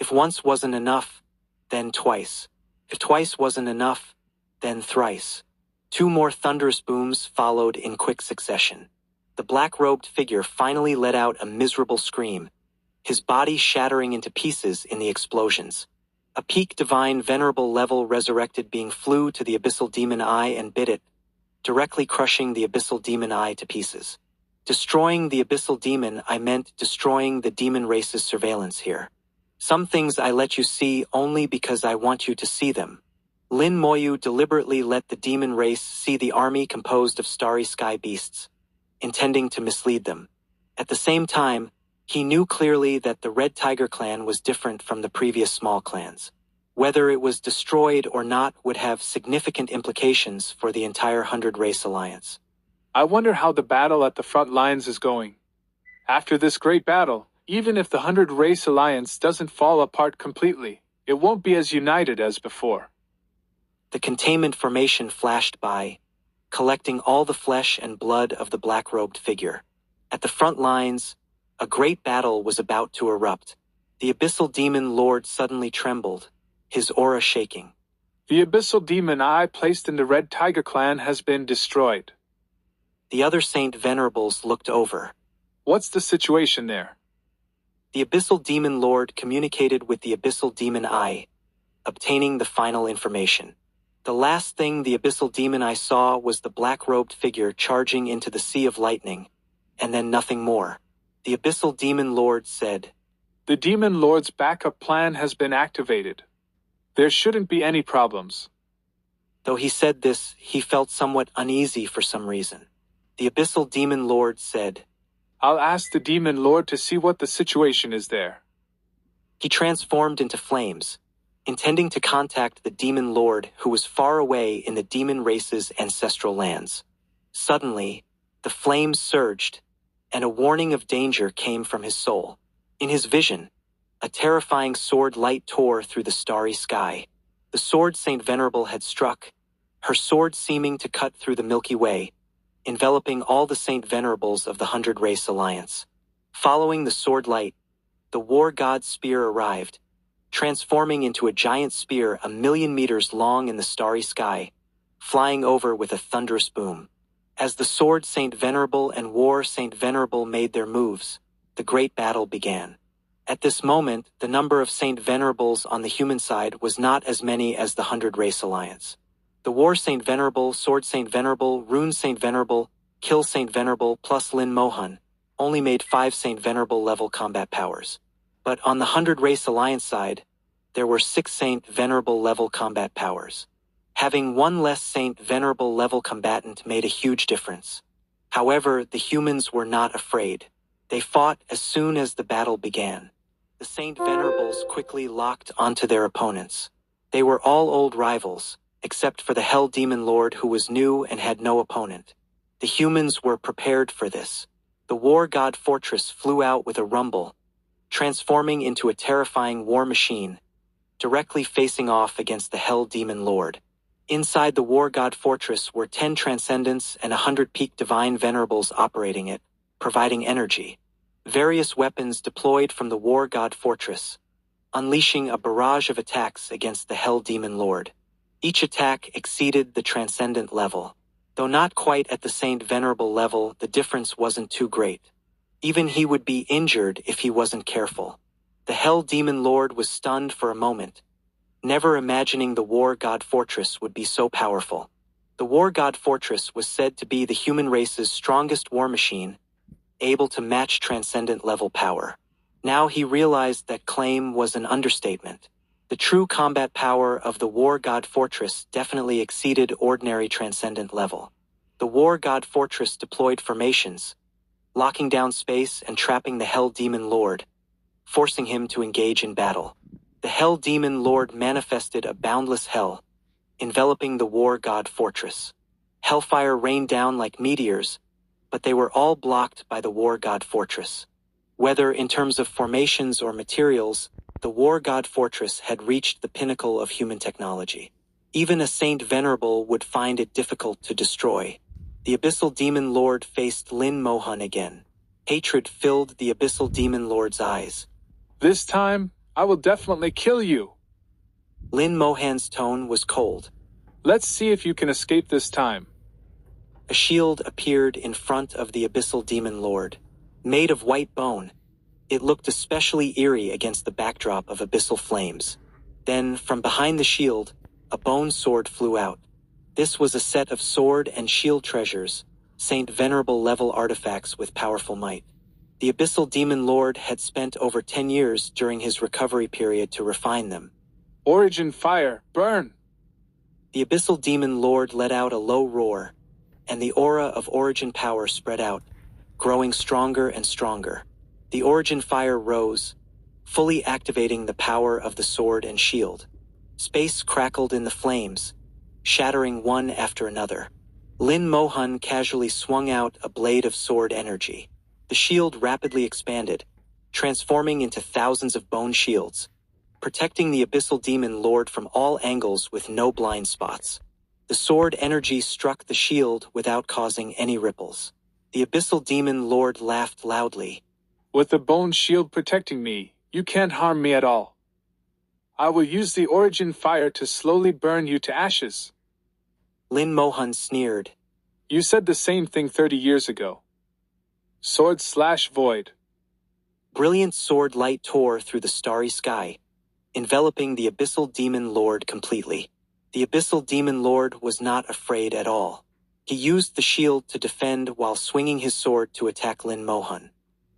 If once wasn't enough, then twice. If twice wasn't enough, then thrice. 2 more thunderous booms followed in quick succession. The black-robed figure finally let out a miserable scream, his body shattering into pieces in the explosions. A peak divine venerable level resurrected being flew to the abyssal demon eye and bit it, directly crushing the abyssal demon eye to pieces. Destroying the abyssal demon, I meant destroying the demon race's surveillance here. Some things I let you see only because I want you to see them. Lin Moyu deliberately let the demon race see the army composed of starry sky beasts, intending to mislead them. At the same time, he knew clearly that the Red Tiger clan was different from the previous small clans. Whether it was destroyed or not would have significant implications for the entire 100 Race Alliance. I wonder how the battle at the front lines is going. After this great battle, even if the 100 Race Alliance doesn't fall apart completely, it won't be as united as before. The containment formation flashed by, collecting all the flesh and blood of the black-robed figure. At the front lines, a great battle was about to erupt. The abyssal demon lord suddenly trembled, his aura shaking. The abyssal demon eye placed in the Red Tiger clan has been destroyed. The other Saint Venerables looked over. What's the situation there? The abyssal demon lord communicated with the abyssal demon eye, obtaining the final information. The last thing the abyssal demon eye saw was the black-robed figure charging into the sea of lightning, and then nothing more. The abyssal demon lord said, The demon lord's backup plan has been activated. There shouldn't be any problems. Though he said this, he felt somewhat uneasy for some reason. The abyssal demon lord said, I'll ask the demon lord to see what the situation is there. He transformed into flames, intending to contact the demon lord who was far away in the demon race's ancestral lands. Suddenly, the flames surged, and a warning of danger came from his soul. In his vision, a terrifying sword light tore through the starry sky. The sword Saint Venerable had struck, her sword seeming to cut through the Milky Way, enveloping all the Saint Venerables of the 100 Race Alliance. Following the sword light, the war god's spear arrived, transforming into a giant spear 1,000,000 meters long in the starry sky, flying over with a thunderous boom. As the sword Saint Venerable and war Saint Venerable made their moves, the great battle began. At this moment, the number of Saint Venerables on the human side was not as many as the 100 Race Alliance. The War Saint Venerable, Sword Saint Venerable, Rune Saint Venerable, Kill Saint Venerable plus Lin Moyu only made 5 Saint Venerable level combat powers. But on the 100 Race Alliance side, there were 6 Saint Venerable level combat powers. Having one less Saint Venerable level combatant made a huge difference. However, the humans were not afraid. They fought as soon as the battle began. The Saint Venerables quickly locked onto their opponents. They were all old rivals, except for the Hell Demon Lord who was new and had no opponent. The humans were prepared for this. The War God Fortress flew out with a rumble, transforming into a terrifying war machine, directly facing off against the Hell Demon Lord. Inside the War God Fortress were 10 Transcendents and 100 Peak Divine Venerables operating it, providing energy. Various weapons deployed from the War God Fortress, unleashing a barrage of attacks against the Hell Demon Lord. Each attack exceeded the Transcendent level. Though not quite at the Saint Venerable level, the difference wasn't too great. Even he would be injured if he wasn't careful. The Hell Demon Lord was stunned for a moment, never imagining the War God Fortress would be so powerful. The War God Fortress was said to be the human race's strongest war machine, able to match transcendent-level power. Now he realized that claim was an understatement. The true combat power of the War God Fortress definitely exceeded ordinary transcendent level. The War God Fortress deployed formations, locking down space and trapping the Hell Demon Lord, forcing him to engage in battle. The Hell Demon Lord manifested a boundless hell, enveloping the War God Fortress. Hellfire rained down like meteors, but they were all blocked by the War God Fortress. Whether in terms of formations or materials, the War God Fortress had reached the pinnacle of human technology. Even a Saint Venerable would find it difficult to destroy. The Abyssal Demon Lord faced Lin Moyu again. Hatred filled the Abyssal Demon Lord's eyes. This time, I will definitely kill you. Lin Mohan's tone was cold. Let's see if you can escape this time. A shield appeared in front of the Abyssal Demon Lord. Made of white bone, it looked especially eerie against the backdrop of abyssal flames. Then, from behind the shield, a bone sword flew out. This was a set of sword and shield treasures, Saint Venerable level artifacts with powerful might. The Abyssal Demon Lord had spent over 10 years during his recovery period to refine them. Origin fire, burn! The Abyssal Demon Lord let out a low roar, and the aura of origin power spread out, growing stronger and stronger. The origin fire rose, fully activating the power of the sword and shield. Space crackled in the flames, shattering one after another. Lin Moyu casually swung out a blade of sword energy. The shield rapidly expanded, transforming into thousands of bone shields, protecting the Abyssal Demon Lord from all angles with no blind spots. The sword energy struck the shield without causing any ripples. The Abyssal Demon Lord laughed loudly. With the bone shield protecting me, you can't harm me at all. I will use the origin fire to slowly burn you to ashes. Lin Moyu sneered. You said the same thing 30 years ago. Sword/void. Brilliant sword light tore through the starry sky, enveloping the Abyssal Demon Lord completely. The Abyssal Demon Lord was not afraid at all. He used the shield to defend while swinging his sword to attack Lin Moyu.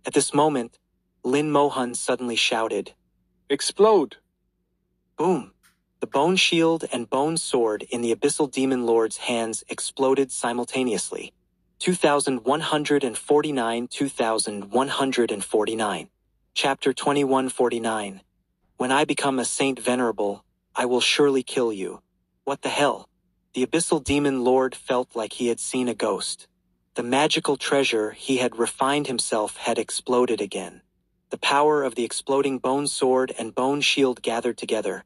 At this moment, Lin Moyu suddenly shouted, Explode! Boom! The bone shield and bone sword in the Abyssal Demon Lord's hands exploded simultaneously. 2149 2149. Chapter 2149. When I become a Saint Venerable, I will surely kill you. What the hell? The Abyssal Demon Lord felt like he had seen a ghost. The magical treasure he had refined himself had exploded again. The power of the exploding bone sword and bone shield gathered together,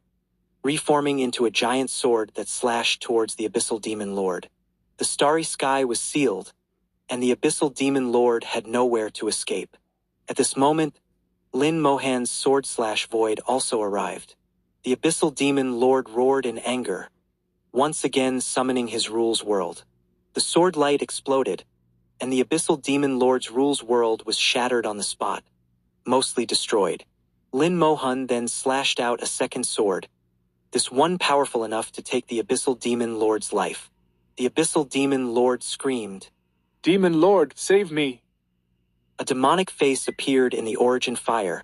reforming into a giant sword that slashed towards the Abyssal Demon Lord. The starry sky was sealed, and the Abyssal Demon Lord had nowhere to escape. At this moment, Lin Mohan's sword/void also arrived. The Abyssal Demon Lord roared in anger, once again summoning his rules world. The sword light exploded, and the Abyssal Demon Lord's rules world was shattered on the spot, mostly destroyed. Lin Moyu then slashed out a second sword, this one powerful enough to take the Abyssal Demon Lord's life. The Abyssal Demon Lord screamed, Demon Lord, save me! A demonic face appeared in the origin fire,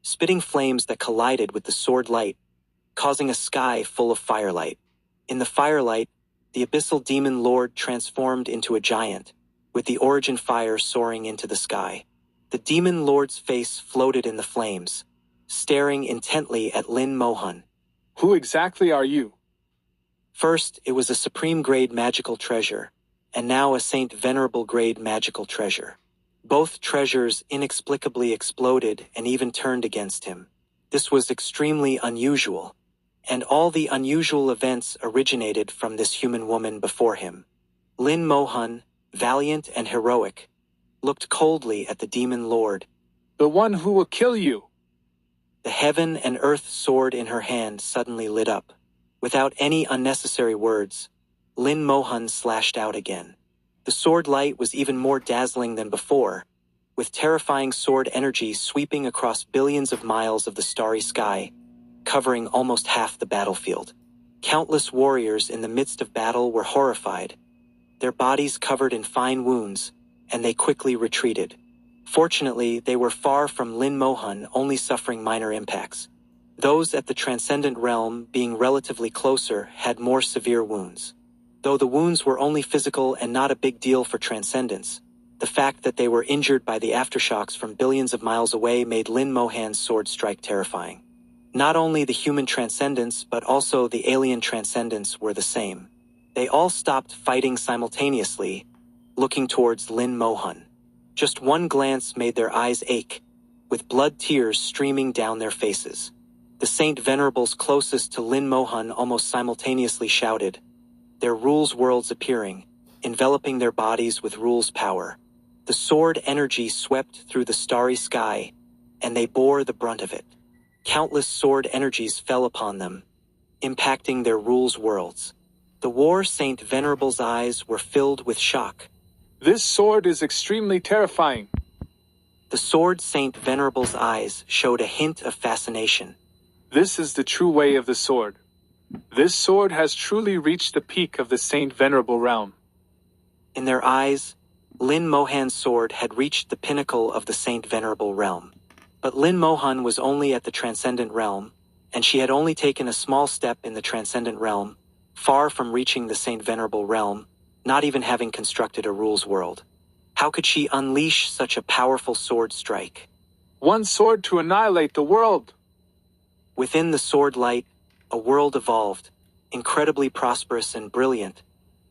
spitting flames that collided with the sword light, causing a sky full of firelight. In the firelight, the Abyssal Demon Lord transformed into a giant, with the origin fire soaring into the sky. The Demon Lord's face floated in the flames, staring intently at Lin Moyu. Who exactly are you? First, it was a supreme-grade magical treasure, and now a Saint Venerable-grade magical treasure. Both treasures inexplicably exploded and even turned against him. This was extremely unusual, and all the unusual events originated from this human woman before him. Lin Moyu, valiant and heroic, looked coldly at the Demon Lord. The one who will kill you! The heaven and earth sword in her hand suddenly lit up. Without any unnecessary words, Lin Moyu slashed out again. The sword light was even more dazzling than before, with terrifying sword energy sweeping across billions of miles of the starry sky, covering almost half the battlefield. Countless warriors in the midst of battle were horrified, their bodies covered in fine wounds, and they quickly retreated. Fortunately, they were far from Lin Moyu, only suffering minor impacts. Those at the Transcendent Realm, being relatively closer, had more severe wounds. Though the wounds were only physical and not a big deal for Transcendence, the fact that they were injured by the aftershocks from billions of miles away made Lin Mohan's sword strike terrifying. Not only the human Transcendence but also the alien Transcendence were the same. They all stopped fighting simultaneously, looking towards Lin Moyu. Just one glance made their eyes ache, with blood tears streaming down their faces. The Saint Venerables closest to Lin Moyu almost simultaneously shouted, their rules worlds appearing, enveloping their bodies with rules power. The sword energy swept through the starry sky, and they bore the brunt of it. Countless sword energies fell upon them, impacting their rules worlds. The War Saint Venerable's eyes were filled with shock. This sword is extremely terrifying. The Sword Saint Venerable's eyes showed a hint of fascination. This is the true way of the sword. This sword has truly reached the peak of the Saint Venerable realm. In their eyes, Lin Mohan's sword had reached the pinnacle of the Saint Venerable realm. But Lin Moyu was only at the Transcendent realm, and she had only taken a small step in the Transcendent realm, far from reaching the Saint Venerable realm, not even having constructed a rules world. How could she unleash such a powerful sword strike? One sword to annihilate the world! Within the sword light, a world evolved, incredibly prosperous and brilliant,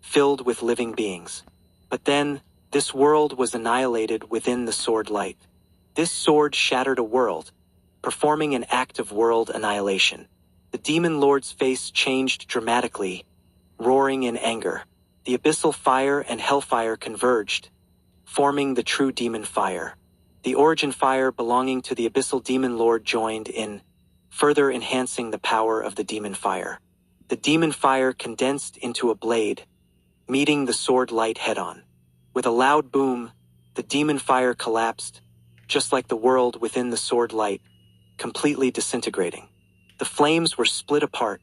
filled with living beings. But then, this world was annihilated within the sword light. This sword shattered a world, performing an act of world annihilation. The demon lord's face changed dramatically, roaring in anger. The abyssal fire and hellfire converged, forming the true demon fire. The origin fire belonging to the abyssal demon lord joined in, further enhancing the power of the demon fire. The demon fire condensed into a blade, meeting the sword light head-on. With a loud boom, the demon fire collapsed, just like the world within the sword light, completely disintegrating. The flames were split apart.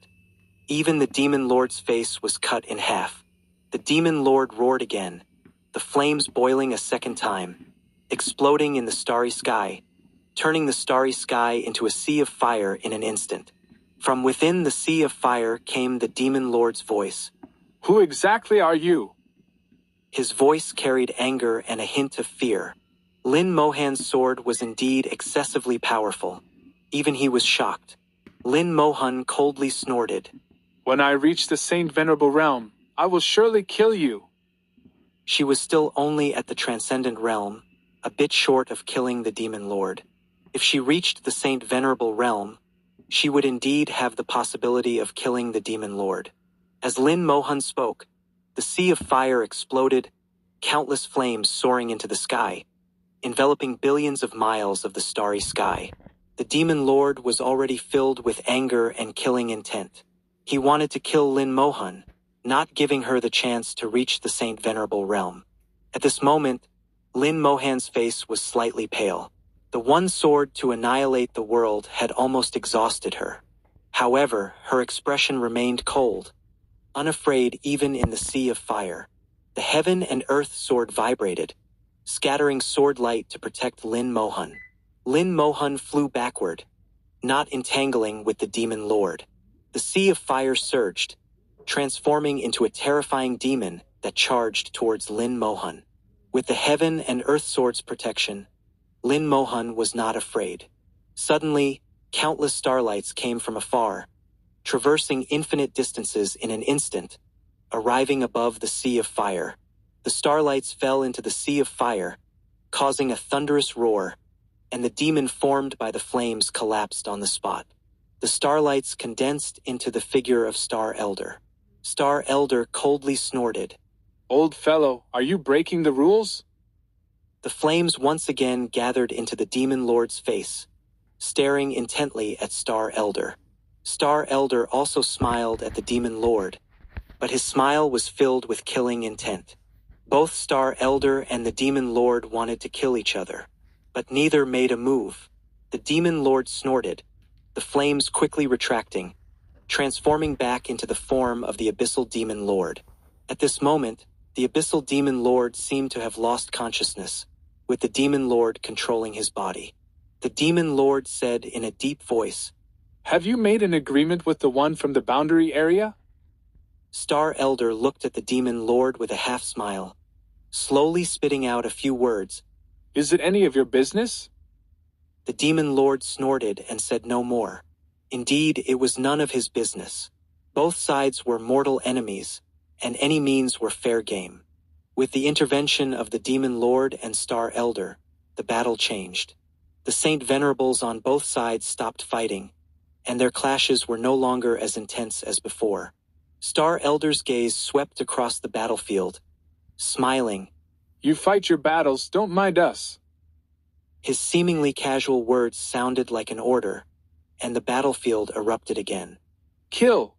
Even the demon lord's face was cut in half. The demon lord roared again, the flames boiling a second time, exploding in the starry sky, turning the starry sky into a sea of fire in an instant. From within the sea of fire came the demon lord's voice. Who exactly are you? His voice carried anger and a hint of fear. Lin Mohan's sword was indeed excessively powerful. Even he was shocked. Lin Moyu coldly snorted. When I reach the Saint Venerable realm, I will surely kill you. She was still only at the Transcendent realm, a bit short of killing the demon lord. If she reached the Saint Venerable realm, she would indeed have the possibility of killing the demon lord. As Lin Moyu spoke, the sea of fire exploded, countless flames soaring into the sky, enveloping billions of miles of the starry sky. The demon lord was already filled with anger and killing intent. He wanted to kill Lin Moyu, not giving her the chance to reach the Saint Venerable realm. At this moment, Lin Mohan's face was slightly pale. The one sword to annihilate the world had almost exhausted her. However, her expression remained cold, unafraid even in the sea of fire. The heaven and earth sword vibrated, scattering sword light to protect Lin Moyu. Lin Moyu flew backward, not entangling with the demon lord. The sea of fire surged, transforming into a terrifying demon that charged towards Lin Moyu. With the heaven and earth sword's protection, Lin Moyu was not afraid. Suddenly, countless starlights came from afar, traversing infinite distances in an instant, arriving above the sea of fire. The starlights fell into the sea of fire, causing a thunderous roar, and the demon formed by the flames collapsed on the spot. The starlights condensed into the figure of Star Elder. Star Elder coldly snorted. Old fellow, are you breaking the rules? The flames once again gathered into the demon lord's face, staring intently at Star Elder. Star Elder also smiled at the demon lord, but his smile was filled with killing intent. Both Star Elder and the demon lord wanted to kill each other. but neither made a move. The demon lord snorted, the flames quickly retracting, transforming back into the form of the abyssal demon lord. At this moment, the abyssal demon lord seemed to have lost consciousness, with the demon lord controlling his body. The demon lord said in a deep voice, "Have you made an agreement with the one from the boundary area?" Star Elder looked at the demon lord with a half-smile, slowly spitting out a few words. "Is it any of your business?" The demon lord snorted and said no more. Indeed, it was none of his business. Both sides were mortal enemies, and any means were fair game. With the intervention of the demon lord and Star Elder, the battle changed. The Saint Venerables on both sides stopped fighting, and their clashes were no longer as intense as before. Star Elder's gaze swept across the battlefield, smiling. "You fight your battles, don't mind us." His seemingly casual words sounded like an order, and the battlefield erupted again. "Kill!"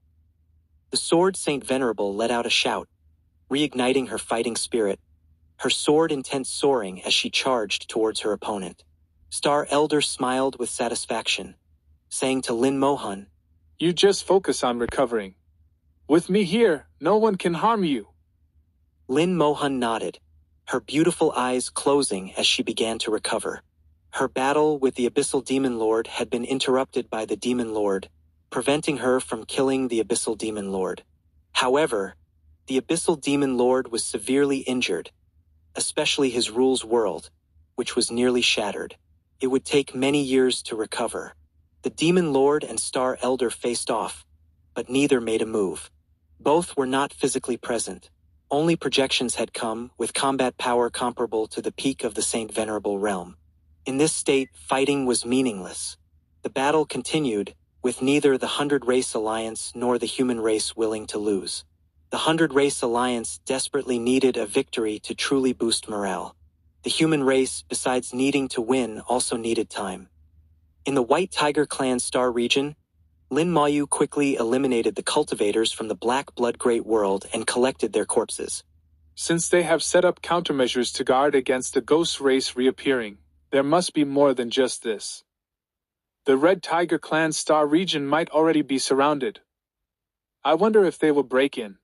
The Sword Saint Venerable let out a shout, reigniting her fighting spirit, her sword intent soaring as she charged towards her opponent. Star Elder smiled with satisfaction, saying to Lin Moyu, "You just focus on recovering. With me here, no one can harm you." Lin Moyu nodded, her beautiful eyes closing as she began to recover. Her battle with the Abyssal Demon Lord had been interrupted by the Demon Lord, preventing her from killing the Abyssal Demon Lord. However, the Abyssal Demon Lord was severely injured, especially his rule's world, which was nearly shattered. It would take many years to recover. The Demon Lord and Star Elder faced off, but neither made a move. Both were not physically present. Only projections had come, with combat power comparable to the peak of the Saint Venerable realm. In this state, fighting was meaningless. The battle continued, with neither the Hundred Race Alliance nor the human race willing to lose. The Hundred Race Alliance desperately needed a victory to truly boost morale. The human race, besides needing to win, also needed time. In the White Tiger Clan Star region, Lin Moyu quickly eliminated the cultivators from the Black Blood Great World and collected their corpses. Since they have set up countermeasures to guard against the ghost race reappearing, there must be more than just this. The Red Tiger Clan Star region might already be surrounded. I wonder if they will break in.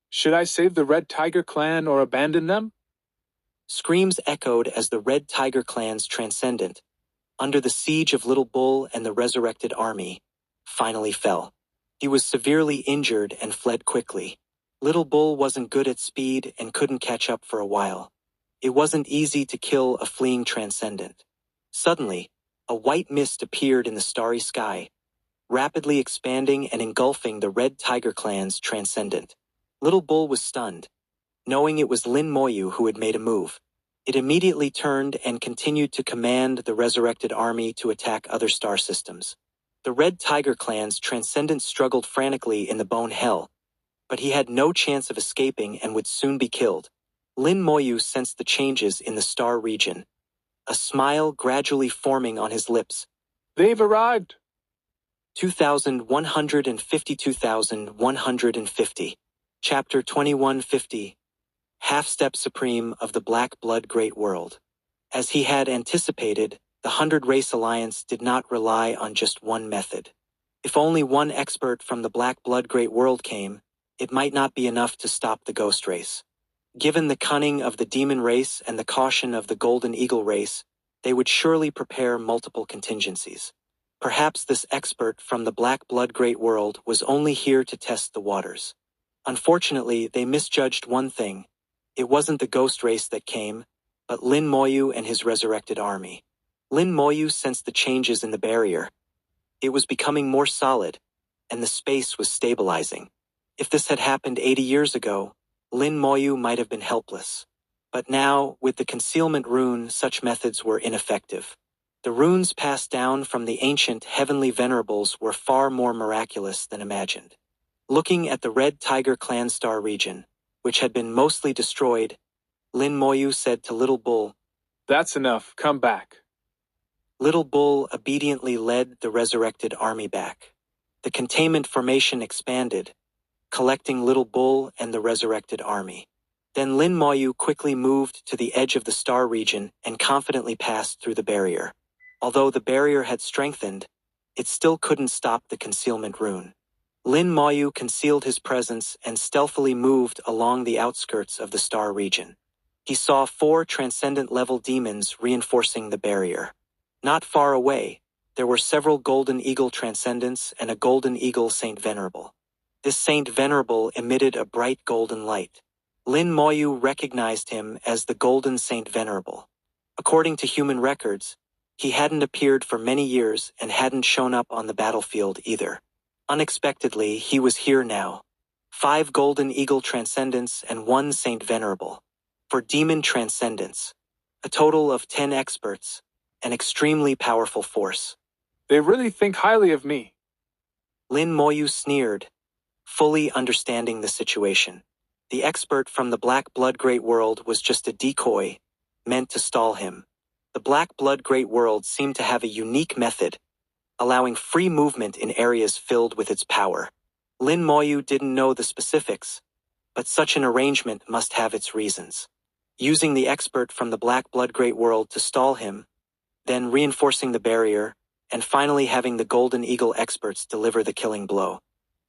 Should I save the Red Tiger Clan or abandon them? Screams echoed as the Red Tiger Clan's Transcendent, under the siege of Little Bull and the resurrected army, finally fell. He was severely injured and fled quickly. Little Bull wasn't good at speed and couldn't catch up for a while. It wasn't easy to kill a fleeing Transcendent. Suddenly, a white mist appeared in the starry sky, rapidly expanding and engulfing the Red Tiger Clan's Transcendent. Little Bull was stunned, knowing it was Lin Moyu who had made a move. It immediately turned and continued to command the resurrected army to attack other star systems. The Red Tiger Clan's Transcendent struggled frantically in the Bone Hell, but he had no chance of escaping and would soon be killed. Lin Moyu sensed the changes in the star region, a smile gradually forming on his lips. They've arrived! 2152,150. Chapter 2150. Half-Step Supreme of the Black Blood Great World. As he had anticipated, the Hundred Race Alliance did not rely on just one method. If only one expert from the Black Blood Great World came, it might not be enough to stop the Ghost Race. Given the cunning of the Demon Race and the caution of the Golden Eagle Race, they would surely prepare multiple contingencies. Perhaps this expert from the Black Blood Great World was only here to test the waters. Unfortunately, they misjudged one thing. It wasn't the Ghost Race that came, but Lin Moyu and his resurrected army. Lin Moyu sensed the changes in the barrier. It was becoming more solid, and the space was stabilizing. If this had happened 80 years ago, Lin Moyu might have been helpless. But now, with the concealment rune, such methods were ineffective. The runes passed down from the ancient heavenly venerables were far more miraculous than imagined. Looking at the Red Tiger Clan Star region, which had been mostly destroyed, Lin Moyu said to Little Bull, "That's enough, come back." Little Bull obediently led the resurrected army back. The containment formation expanded, collecting Little Bull and the resurrected army. Then Lin Moyu quickly moved to the edge of the star region and confidently passed through the barrier. Although the barrier had strengthened, it still couldn't stop the concealment rune. Lin Moyu concealed his presence and stealthily moved along the outskirts of the star region. He saw 4 transcendent-level demons reinforcing the barrier. Not far away, there were several Golden Eagle Transcendents and a Golden Eagle Saint Venerable. This Saint Venerable emitted a bright golden light. Lin Moyu recognized him as the Golden Saint Venerable. According to human records, he hadn't appeared for many years and hadn't shown up on the battlefield either. Unexpectedly, he was here now. 5 Golden Eagle Transcendents and 1 Saint Venerable. For Demon Transcendents, a total of 10 experts, an extremely powerful force. They really think highly of me. Lin Moyu sneered, fully understanding the situation. The expert from the Black Blood Great World was just a decoy, meant to stall him. The Black Blood Great World seemed to have a unique method, allowing free movement in areas filled with its power. Lin Moyu didn't know the specifics, but such an arrangement must have its reasons. Using the expert from the Black Blood Great World to stall him, then reinforcing the barrier, and finally having the Golden Eagle experts deliver the killing blow.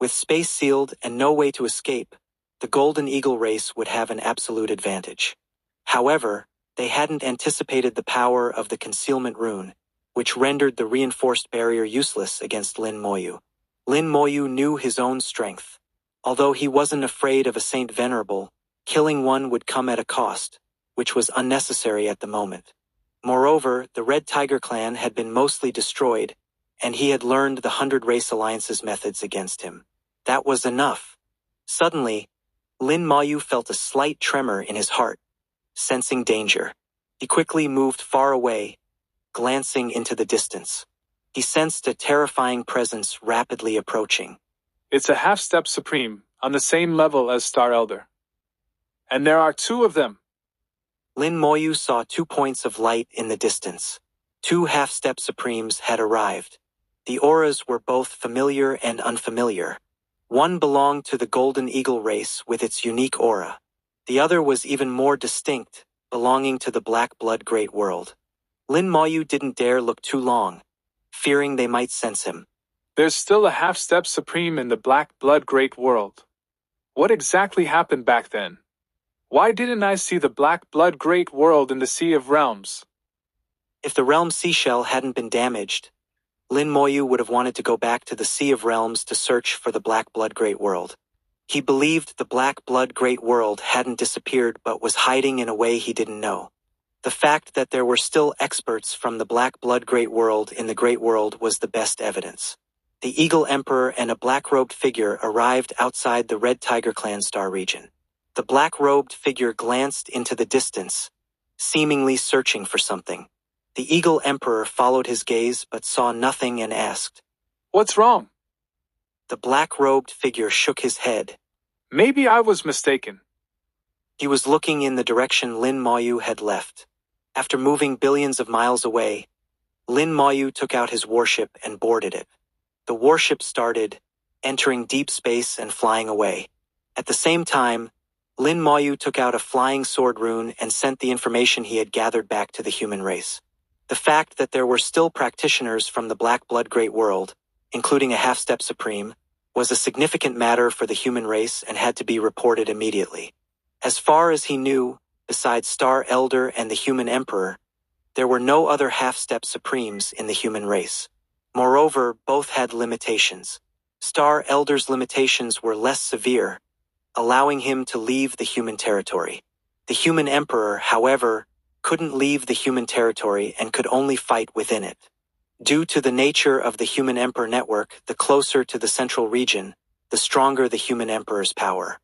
With space sealed and no way to escape, the Golden Eagle race would have an absolute advantage. However, they hadn't anticipated the power of the concealment rune, which rendered the reinforced barrier useless against Lin Moyu. Lin Moyu knew his own strength. Although he wasn't afraid of a Saint Venerable, killing one would come at a cost, which was unnecessary at the moment. Moreover, the Red Tiger clan had been mostly destroyed, and he had learned the 100 Race Alliance's methods against him. That was enough. Suddenly, Lin Moyu felt a slight tremor in his heart, sensing danger. He quickly moved far away, glancing into the distance. He sensed a terrifying presence rapidly approaching. It's a half-step supreme, on the same level as Star Elder. And there are 2 of them. Lin Moyu saw 2 points of light in the distance. 2 half-step supremes had arrived. The auras were both familiar and unfamiliar. One belonged to the Golden Eagle race with its unique aura. The other was even more distinct, belonging to the Black Blood Great World. Lin Moyu didn't dare look too long, fearing they might sense him. There's still a half-step supreme in the Black Blood Great World. What exactly happened back then? Why didn't I see the Black Blood Great World in the Sea of Realms? If the realm seashell hadn't been damaged, Lin Moyu would have wanted to go back to the Sea of Realms to search for the Black Blood Great World. He believed the Black Blood Great World hadn't disappeared but was hiding in a way he didn't know. The fact that there were still experts from the Black Blood Great World in the Great World was the best evidence. The Eagle Emperor and a black-robed figure arrived outside the Red Tiger clan star region. The black-robed figure glanced into the distance, seemingly searching for something. The Eagle Emperor followed his gaze but saw nothing and asked, What's wrong? The black-robed figure shook his head. Maybe I was mistaken. He was looking in the direction Lin Moyu had left. After moving billions of miles away, Lin Moyu took out his warship and boarded it. The warship started, entering deep space and flying away. At the same time, Lin Moyu took out a flying sword rune and sent the information he had gathered back to the human race. The fact that there were still practitioners from the Black Blood Great World, including a half-step supreme, was a significant matter for the human race and had to be reported immediately. As far as he knew, besides Star Elder and the Human Emperor, there were no other half-step supremes in the human race. Moreover, both had limitations. Star Elder's limitations were less severe, allowing him to leave the human territory. The Human Emperor, however, couldn't leave the human territory and could only fight within it. Due to the nature of the Human Emperor network, the closer to the central region, the stronger the Human Emperor's power.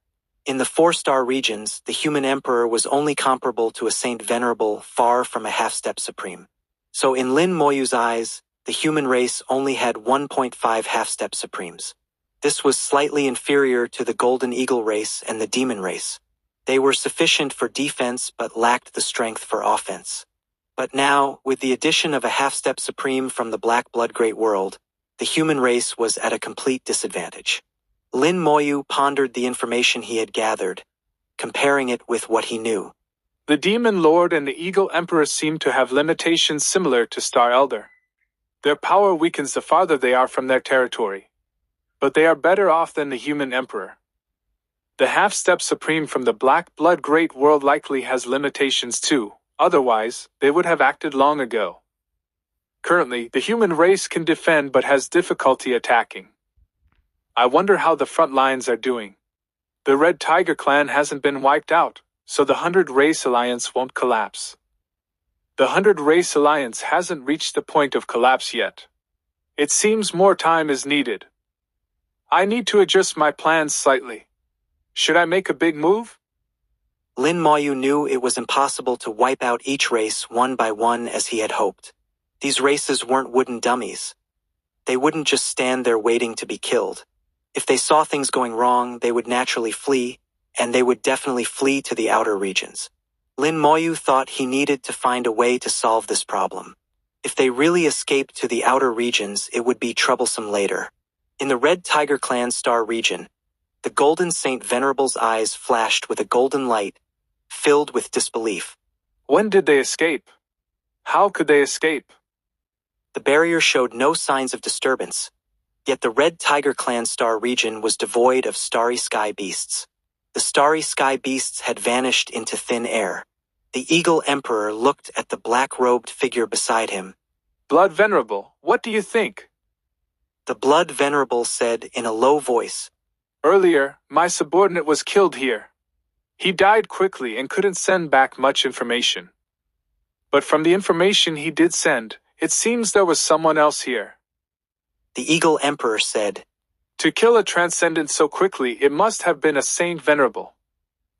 In the 4-star regions, the Human Emperor was only comparable to a Saint Venerable, far from a half-step supreme. So in Lin Moyu's eyes, the human race only had 1.5 half-step supremes. This was slightly inferior to the Golden Eagle race and the Demon race. They were sufficient for defense but lacked the strength for offense. But now, with the addition of a half-step supreme from the Black Blood Great World, the human race was at a complete disadvantage. Lin Moyu pondered the information he had gathered, comparing it with what he knew. The Demon Lord and the Eagle Emperor seem to have limitations similar to Star Elder. Their power weakens the farther they are from their territory. But they are better off than the Human Emperor. The Half-Step Supreme from the Black Blood Great World likely has limitations too, otherwise, they would have acted long ago. Currently, the human race can defend but has difficulty attacking. I wonder how the front lines are doing. The Red Tiger clan hasn't been wiped out, so the 100 Race Alliance won't collapse. The 100 Race Alliance hasn't reached the point of collapse yet. It seems more time is needed. I need to adjust my plans slightly. Should I make a big move? Lin Moyu knew it was impossible to wipe out each race one by one as he had hoped. These races weren't wooden dummies. They wouldn't just stand there waiting to be killed. If they saw things going wrong, they would naturally flee, and they would definitely flee to the outer regions. Lin Moyu thought he needed to find a way to solve this problem. If they really escaped to the outer regions, it would be troublesome later. In the Red Tiger Clan Star region, the Golden Saint Venerable's eyes flashed with a golden light, filled with disbelief. When did they escape? How could they escape? The barrier showed no signs of disturbance, yet the Red Tiger Clan Star region was devoid of starry sky beasts. The starry sky beasts had vanished into thin air. The Eagle Emperor looked at the black-robed figure beside him. Blood Venerable, what do you think? The Blood Venerable said in a low voice, Earlier, my subordinate was killed here. He died quickly and couldn't send back much information. But from the information he did send, it seems there was someone else here. The Eagle Emperor said, To kill a transcendent so quickly, it must have been a Saint Venerable.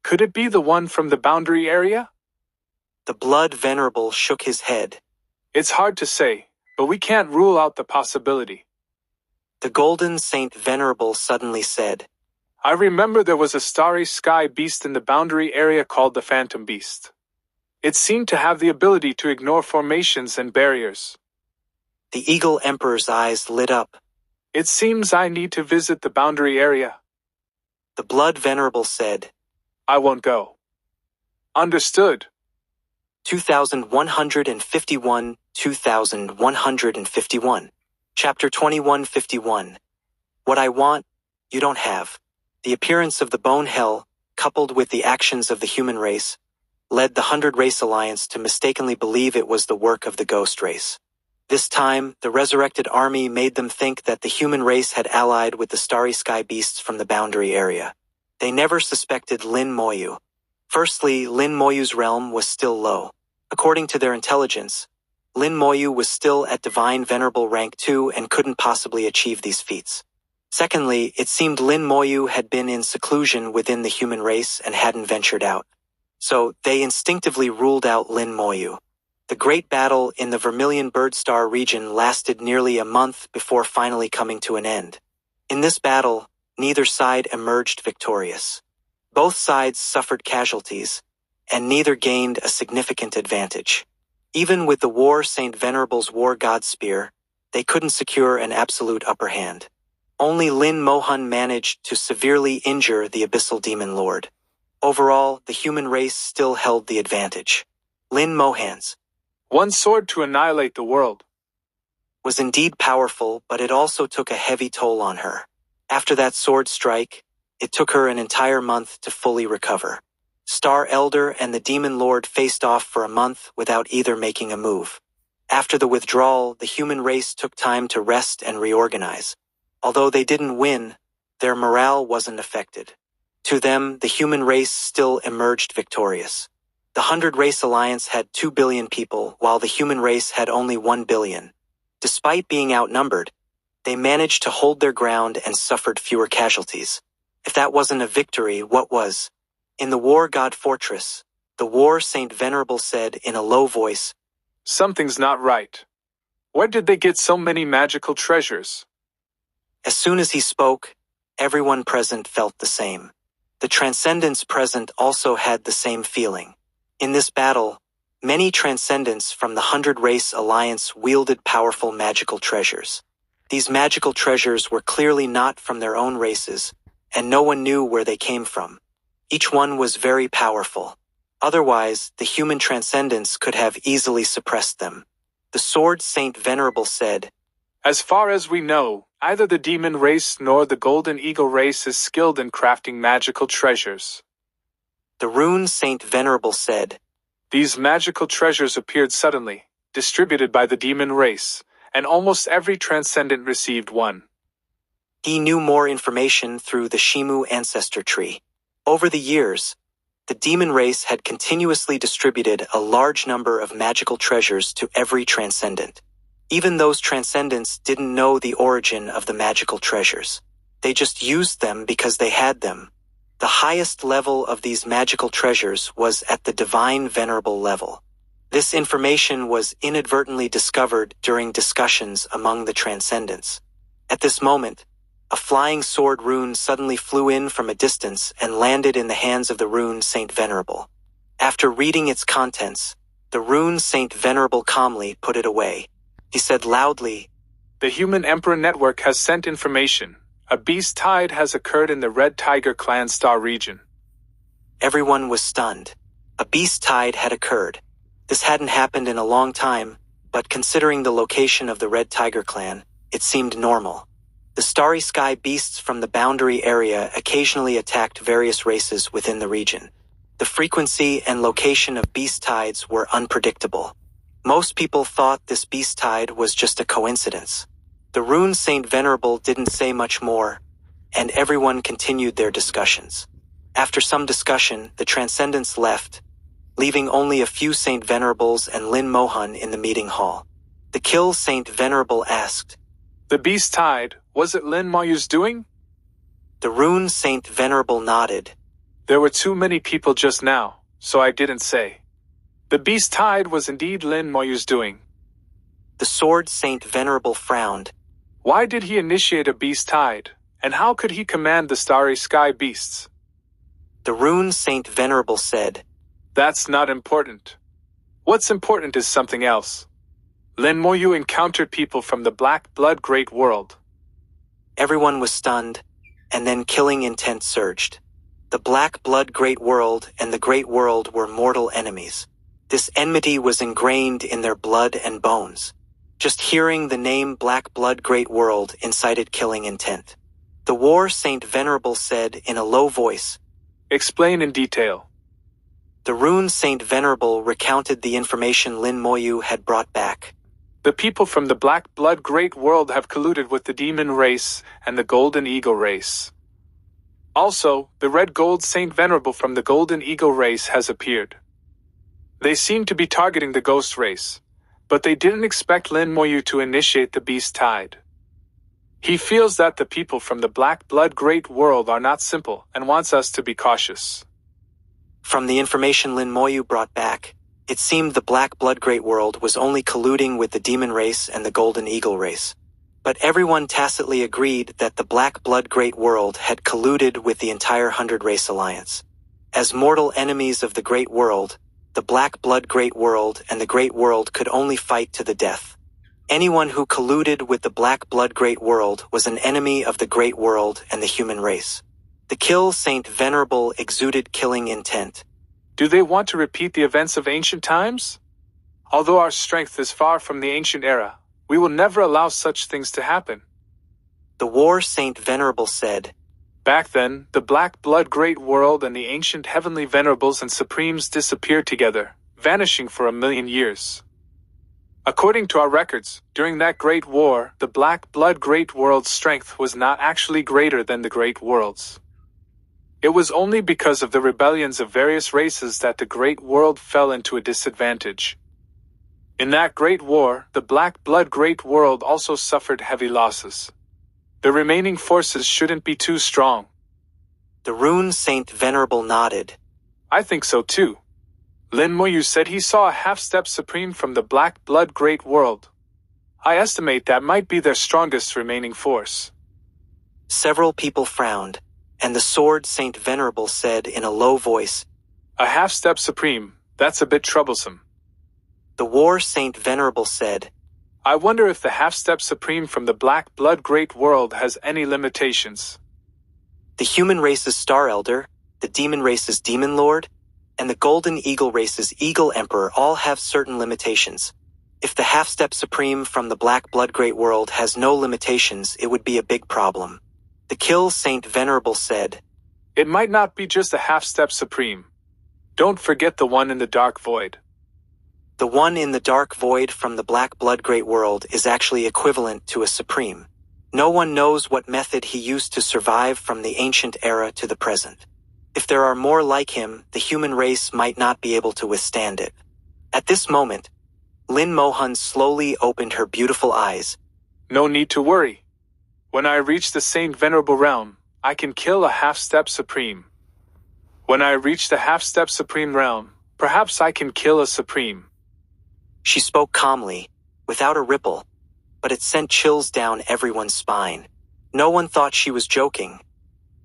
Could it be the one from the boundary area? The Blood Venerable shook his head. It's hard to say, but we can't rule out the possibility. The Golden Saint Venerable suddenly said, I remember there was a starry sky beast in the boundary area called the Phantom Beast. It seemed to have the ability to ignore formations and barriers. The Eagle Emperor's eyes lit up. It seems I need to visit the boundary area. The Blood Venerable said, I won't go. Understood. 2151, 2151. Chapter 2151. What I want, you don't have. The appearance of the Bone Hell, coupled with the actions of the human race, led the 100 Race Alliance to mistakenly believe it was the work of the Ghost Race. This time, the resurrected army made them think that the human race had allied with the starry sky beasts from the boundary area. They never suspected Lin Moyu. Firstly, Lin Moyu's realm was still low. According to their intelligence, Lin Moyu was still at Divine Venerable rank 2 and couldn't possibly achieve these feats. Secondly, it seemed Lin Moyu had been in seclusion within the human race and hadn't ventured out. So, they instinctively ruled out Lin Moyu. The great battle in the Vermilion Bird Star region lasted nearly a month before finally coming to an end. In this battle, neither side emerged victorious. Both sides suffered casualties, and neither gained a significant advantage. Even with the War Saint Venerable's War God Spear, they couldn't secure an absolute upper hand. Only Lin Mohan managed to severely injure the Abyssal Demon Lord. Overall, the human race still held the advantage. Lin Mohan's one sword to annihilate the world was indeed powerful, but it also took a heavy toll on her. After that sword strike, it took her an entire month to fully recover. Star Elder and the Demon Lord faced off for a month without either making a move. After the withdrawal, the human race took time to rest and reorganize. Although they didn't win, their morale wasn't affected. To them, the human race still emerged victorious. The 100 Race Alliance had 2 billion people, while the human race had only 1 billion. Despite being outnumbered, they managed to hold their ground and suffered fewer casualties. If that wasn't a victory, what was? In the War God Fortress, the War Saint Venerable said in a low voice, Something's not right. Where did they get so many magical treasures? As soon as he spoke, everyone present felt the same. The Transcendents present also had the same feeling. In this battle, many Transcendents from the 100 Race Alliance wielded powerful magical treasures. These magical treasures were clearly not from their own races, and no one knew where they came from. Each one was very powerful. Otherwise, the human transcendents could have easily suppressed them. The Sword Saint Venerable said, As far as we know, either the demon race nor the golden eagle race is skilled in crafting magical treasures. The Rune Saint Venerable said, These magical treasures appeared suddenly, distributed by the demon race, and almost every transcendent received one. He knew more information through the Shimu ancestor tree. Over the years, the demon race had continuously distributed a large number of magical treasures to every transcendent. Even those transcendents didn't know the origin of the magical treasures. They just used them because they had them. The highest level of these magical treasures was at the Divine Venerable level. This information was inadvertently discovered during discussions among the transcendents. At this moment, a flying sword rune suddenly flew in from a distance and landed in the hands of the Rune Saint Venerable. After reading its contents, the Rune Saint Venerable calmly put it away. He said loudly, The Human Emperor Network has sent information. A beast tide has occurred in the Red Tiger Clan Star region. Everyone was stunned. A beast tide had occurred. This hadn't happened in a long time, but considering the location of the Red Tiger Clan, it seemed normal. The Starry Sky beasts from the boundary area occasionally attacked various races within the region. The frequency and location of beast tides were unpredictable. Most people thought this beast tide was just a coincidence. The Rune Saint Venerable didn't say much more, and everyone continued their discussions. After some discussion, the Transcendents left, leaving only a few Saint Venerables and Lin Moyu in the meeting hall. The Kill Saint Venerable asked, The beast tide, was it Lin Moyu's doing? The Rune Saint Venerable nodded. There were too many people just now, so I didn't say. The beast tide was indeed Lin Moyu's doing. The Sword Saint Venerable frowned. Why did he initiate a beast tide, and how could he command the Starry Sky beasts? The Rune Saint Venerable said, That's not important. What's important is something else. Lin Moyu encountered people from the Black Blood Great World. Everyone was stunned, and then killing intent surged. The Black Blood Great World and the Great World were mortal enemies. This enmity was ingrained in their blood and bones. Just hearing the name Black Blood Great World incited killing intent. The War Saint Venerable said in a low voice, Explain in detail. The Rune Saint Venerable recounted the information Lin Moyu had brought back. The people from the Black Blood Great World have colluded with the Demon race and the Golden Eagle race. Also, the Red Gold Saint Venerable from the Golden Eagle race has appeared. They seem to be targeting the Ghost race, but they didn't expect Lin Moyu to initiate the Beast Tide. He feels that the people from the Black Blood Great World are not simple and wants us to be cautious. From the information Lin Moyu brought back, it seemed the Black Blood Great World was only colluding with the Demon race and the Golden Eagle race. But everyone tacitly agreed that the Black Blood Great World had colluded with the entire Hundred Race Alliance. As mortal enemies of the Great World, the Black Blood Great World and the Great World could only fight to the death. Anyone who colluded with the Black Blood Great World was an enemy of the Great World and the human race. The Kill Saint Venerable exuded killing intent. Do they want to repeat the events of ancient times? Although our strength is far from the ancient era, we will never allow such things to happen. The War Saint Venerable said, Back then, the Black Blood Great World and the ancient heavenly venerables and supremes disappeared together, vanishing for 1,000,000 years. According to our records, during that Great War, the Black Blood Great World's strength was not actually greater than the Great World's. It was only because of the rebellions of various races that the Great World fell into a disadvantage. In that Great War, the Black Blood Great World also suffered heavy losses. The remaining forces shouldn't be too strong. The Rune Saint Venerable nodded. I think so too. Lin Moyu said he saw a half-step supreme from the Black Blood Great World. I estimate that might be their strongest remaining force. Several people frowned, and the Sword Saint Venerable said in a low voice, A half-step supreme, that's a bit troublesome. The War Saint Venerable said, I wonder if the half-step supreme from the Black Blood Great World has any limitations. The human race's Star Elder, the demon race's demon lord, and the golden eagle race's eagle emperor all have certain limitations. If the half-step supreme from the black blood great world has no limitations, it would be a big problem. The Kill Saint Venerable said, It might not be just a half-step supreme. Don't forget the one in the dark void. The one in the dark void from the black blood great world is actually equivalent to a supreme. No one knows what method he used to survive from the ancient era to the present. If there are more like him, the human race might not be able to withstand it. At this moment, Lin Moyu slowly opened her beautiful eyes. No need to worry. When I reach the Saint Venerable realm, I can kill a half-step supreme. When I reach the half-step supreme realm, perhaps I can kill a supreme. She spoke calmly, without a ripple, but it sent chills down everyone's spine. No one thought she was joking.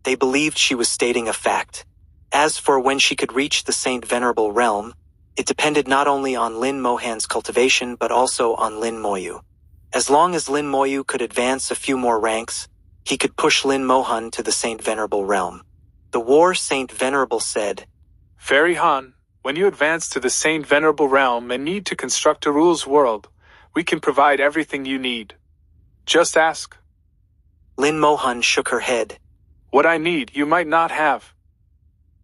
They believed she was stating a fact. As for when she could reach the Saint Venerable realm, it depended not only on Lin Mohan's cultivation but also on Lin Moyu. As long as Lin Moyu could advance a few more ranks, he could push Lin Moyu to the Saint Venerable realm. The War Saint Venerable said, Fairy Han, when you advance to the Saint Venerable realm and need to construct a rules world, we can provide everything you need. Just ask. Lin Moyu shook her head. What I need, you might not have.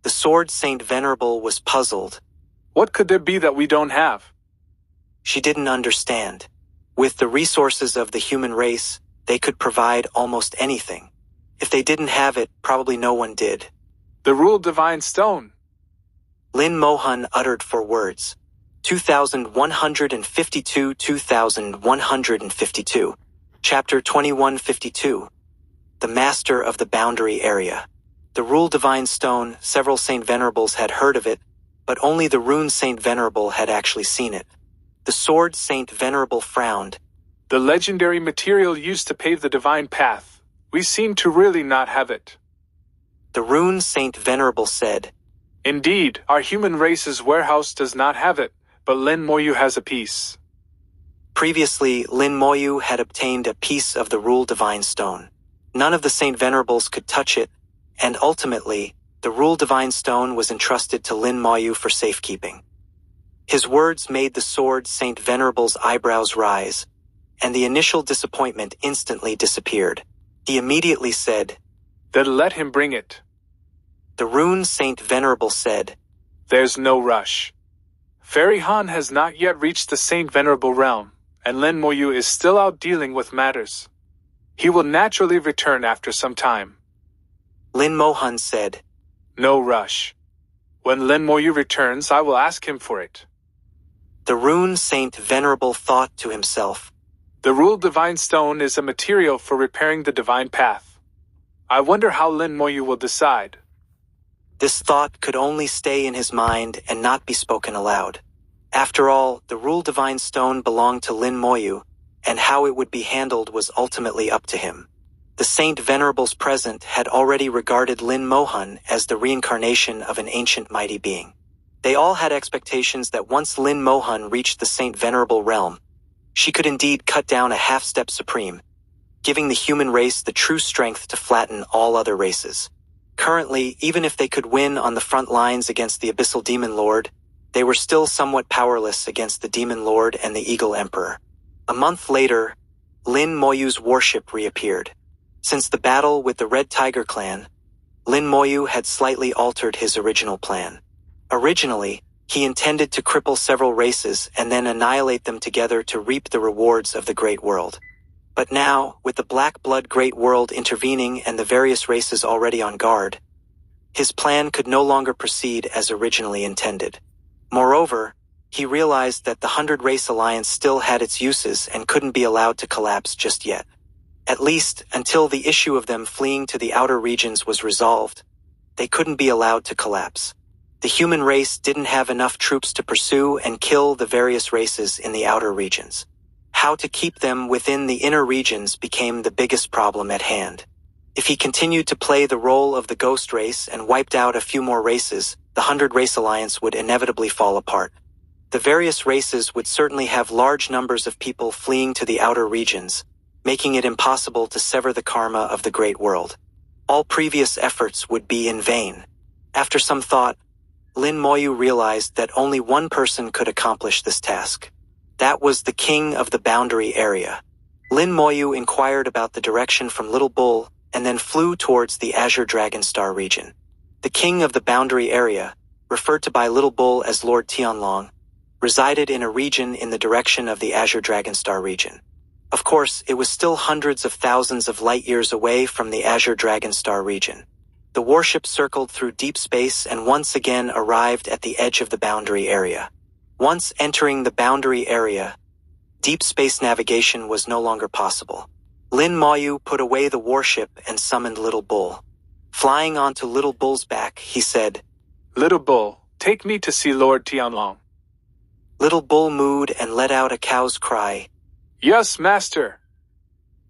The Sword Saint Venerable was puzzled. What could there be that we don't have? She didn't understand. With the resources of the human race, they could provide almost anything. If they didn't have it, probably no one did. The Rule Divine Stone. Lin Moyu uttered for words. 2152 2152. Chapter 2152. The Master of the Boundary Area. The Rule Divine Stone, several Saint Venerables had heard of it, but only the Rune Saint Venerable had actually seen it. The Sword Saint Venerable frowned. The legendary material used to pave the divine path. We seem to really not have it. The Rune Saint Venerable said, Indeed, our human race's warehouse does not have it, but Lin Moyu has a piece. Previously, Lin Moyu had obtained a piece of the Rule Divine Stone. None of the Saint Venerables could touch it, and ultimately, the Rule Divine Stone was entrusted to Lin Moyu for safekeeping. His words made the Sword Saint Venerable's eyebrows rise, and the initial disappointment instantly disappeared. He immediately said, Then let him bring it. The Rune Saint Venerable said, There's no rush. Fairy Han has not yet reached the Saint Venerable realm, and Lin Moyu is still out dealing with matters. He will naturally return after some time. Lin Moyu said, No rush. When Lin Moyu returns, I will ask him for it. The Rune Saint Venerable thought to himself, The Rule Divine Stone is a material for repairing the divine path. I wonder how Lin Moyu will decide. This thought could only stay in his mind and not be spoken aloud. After all, the Rule Divine Stone belonged to Lin Moyu, and how it would be handled was ultimately up to him. The Saint Venerables present had already regarded Lin Moyu as the reincarnation of an ancient mighty being. They all had expectations that once Lin Moyu reached the Saint Venerable realm, she could indeed cut down a half-step supreme, giving the human race the true strength to flatten all other races. Currently, even if they could win on the front lines against the Abyssal Demon Lord, they were still somewhat powerless against the Demon Lord and the Eagle Emperor. A month later, Lin Moyu's warship reappeared. Since the battle with the Red Tiger clan, Lin Moyu had slightly altered his original plan. Originally, he intended to cripple several races and then annihilate them together to reap the rewards of the Great World. But now, with the Black Blood Great World intervening and the various races already on guard, his plan could no longer proceed as originally intended. Moreover, he realized that the 100-Race Alliance still had its uses and couldn't be allowed to collapse just yet. At least, until the issue of them fleeing to the outer regions was resolved, they couldn't be allowed to collapse. The human race didn't have enough troops to pursue and kill the various races in the outer regions. How to keep them within the inner regions became the biggest problem at hand. If he continued to play the role of the ghost race and wiped out a few more races, the 100-Race Alliance would inevitably fall apart. The various races would certainly have large numbers of people fleeing to the outer regions, making it impossible to sever the karma of the Great World. All previous efforts would be in vain. After some thought, Lin Moyu realized that only one person could accomplish this task. That was the king of the boundary area. Lin Moyu inquired about the direction from Little Bull and then flew towards the Azure Dragon Star region. The king of the boundary area, referred to by Little Bull as Lord Tianlong, resided in a region in the direction of the Azure Dragon Star region. Of course, it was still hundreds of thousands of light years away from the Azure Dragon Star region. The warship circled through deep space and once again arrived at the edge of the boundary area. Once entering the boundary area, deep space navigation was no longer possible. Lin Moyu put away the warship and summoned Little Bull. Flying onto Little Bull's back, he said, Little Bull, take me to see Lord Tianlong. Little Bull mooed and let out a cow's cry. Yes, master.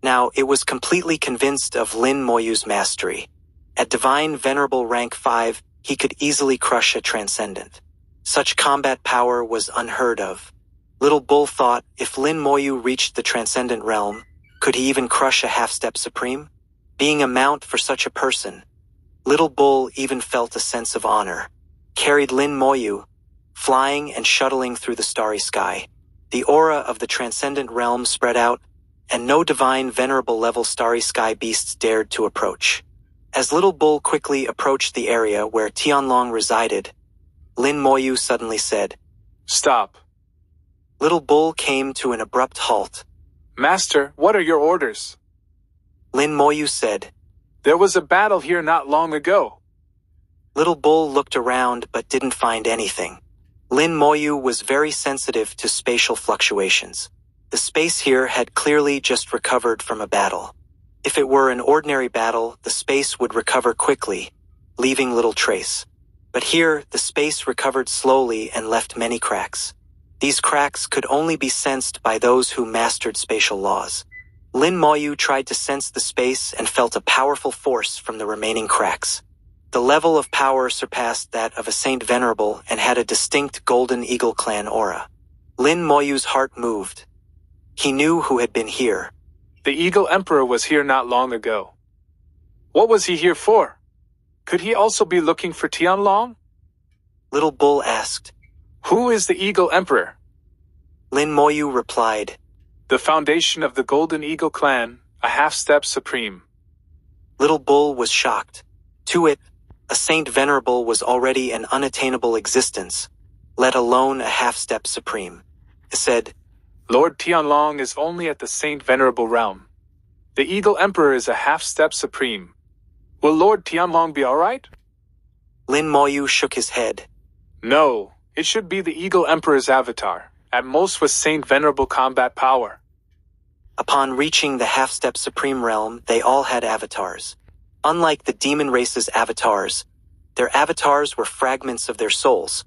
Now, it was completely convinced of Lin Moyu's mastery. At Divine Venerable rank 5, he could easily crush a Transcendent. Such combat power was unheard of. Little Bull thought, if Lin Moyu reached the Transcendent realm, could he even crush a half-step Supreme? Being a mount for such a person, Little Bull even felt a sense of honor. Carried Lin Moyu, flying and shuttling through the starry sky. The aura of the Transcendent realm spread out, and no Divine Venerable level starry sky beasts dared to approach. As Little Bull quickly approached the area where Tianlong resided, Lin Moyu suddenly said, Stop. Little Bull came to an abrupt halt. Master, what are your orders? Lin Moyu said, There was a battle here not long ago. Little Bull looked around but didn't find anything. Lin Moyu was very sensitive to spatial fluctuations. The space here had clearly just recovered from a battle. If it were an ordinary battle, the space would recover quickly, leaving little trace. But here, the space recovered slowly and left many cracks. These cracks could only be sensed by those who mastered spatial laws. Lin Moyu tried to sense the space and felt a powerful force from the remaining cracks. The level of power surpassed that of a Saint Venerable and had a distinct Golden Eagle Clan aura. Lin Moyu's heart moved. He knew who had been here. The Eagle Emperor was here not long ago. What was he here for? Could he also be looking for Tianlong? Little Bull asked. Who is the Eagle Emperor? Lin Moyu replied. The foundation of the Golden Eagle Clan, a half-step Supreme. Little Bull was shocked. To it, a Saint Venerable was already an unattainable existence, let alone a half-step Supreme. He said, Lord Tianlong is only at the Saint Venerable realm. The Eagle Emperor is a half-step Supreme. Will Lord Tianlong be alright? Lin Moyu shook his head. No, it should be the Eagle Emperor's avatar, at most with Saint Venerable combat power. Upon reaching the half-step Supreme realm, they all had avatars. Unlike the demon race's avatars, their avatars were fragments of their souls,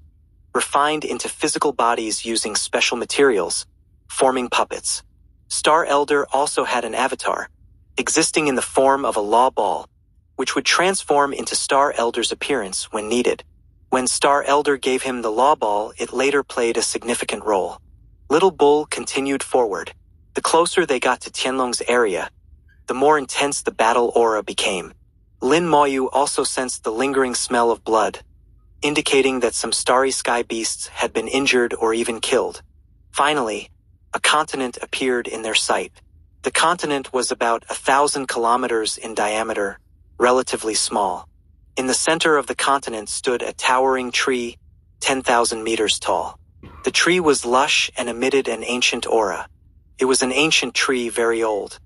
refined into physical bodies using special materials, forming puppets. Star Elder also had an avatar, existing in the form of a law ball, which would transform into Star Elder's appearance when needed. When Star Elder gave him the law ball, it later played a significant role. Little Bull continued forward. The closer they got to Tianlong's area, the more intense the battle aura became. Lin Moyu also sensed the lingering smell of blood, indicating that some starry sky beasts had been injured or even killed. Finally, a continent appeared in their sight. The continent was about 1,000 kilometers in diameter, relatively small. In the center of the continent stood a towering tree, 10,000 meters tall. The tree was lush and emitted an ancient aura. It was an ancient tree, very old.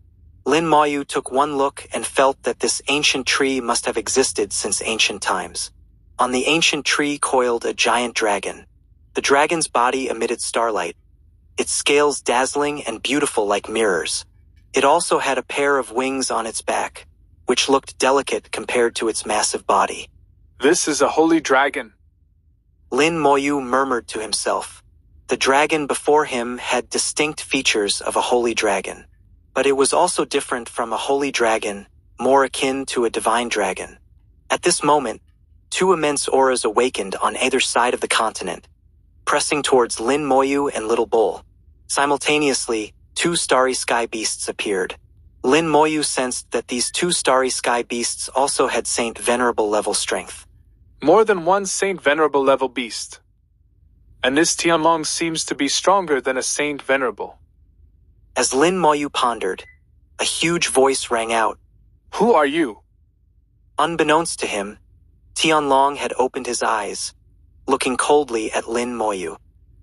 Lin Moyu took one look and felt that this ancient tree must have existed since ancient times. On the ancient tree coiled a giant dragon. The dragon's body emitted starlight, its scales dazzling and beautiful like mirrors. It also had a pair of wings on its back, which looked delicate compared to its massive body. This is a holy dragon. Lin Moyu murmured to himself. The dragon before him had distinct features of a holy dragon. But it was also different from a holy dragon, more akin to a divine dragon. At this moment, two immense auras awakened on either side of the continent, pressing towards Lin Moyu and Little Bull. Simultaneously, two starry sky beasts appeared. Lin Moyu sensed that these two starry sky beasts also had Saint Venerable level strength. More than one Saint Venerable level beast. And this Tianlong seems to be stronger than a Saint Venerable. As Lin Moyu pondered, a huge voice rang out. Who are you? Unbeknownst to him, Tianlong had opened his eyes, looking coldly at Lin Moyu.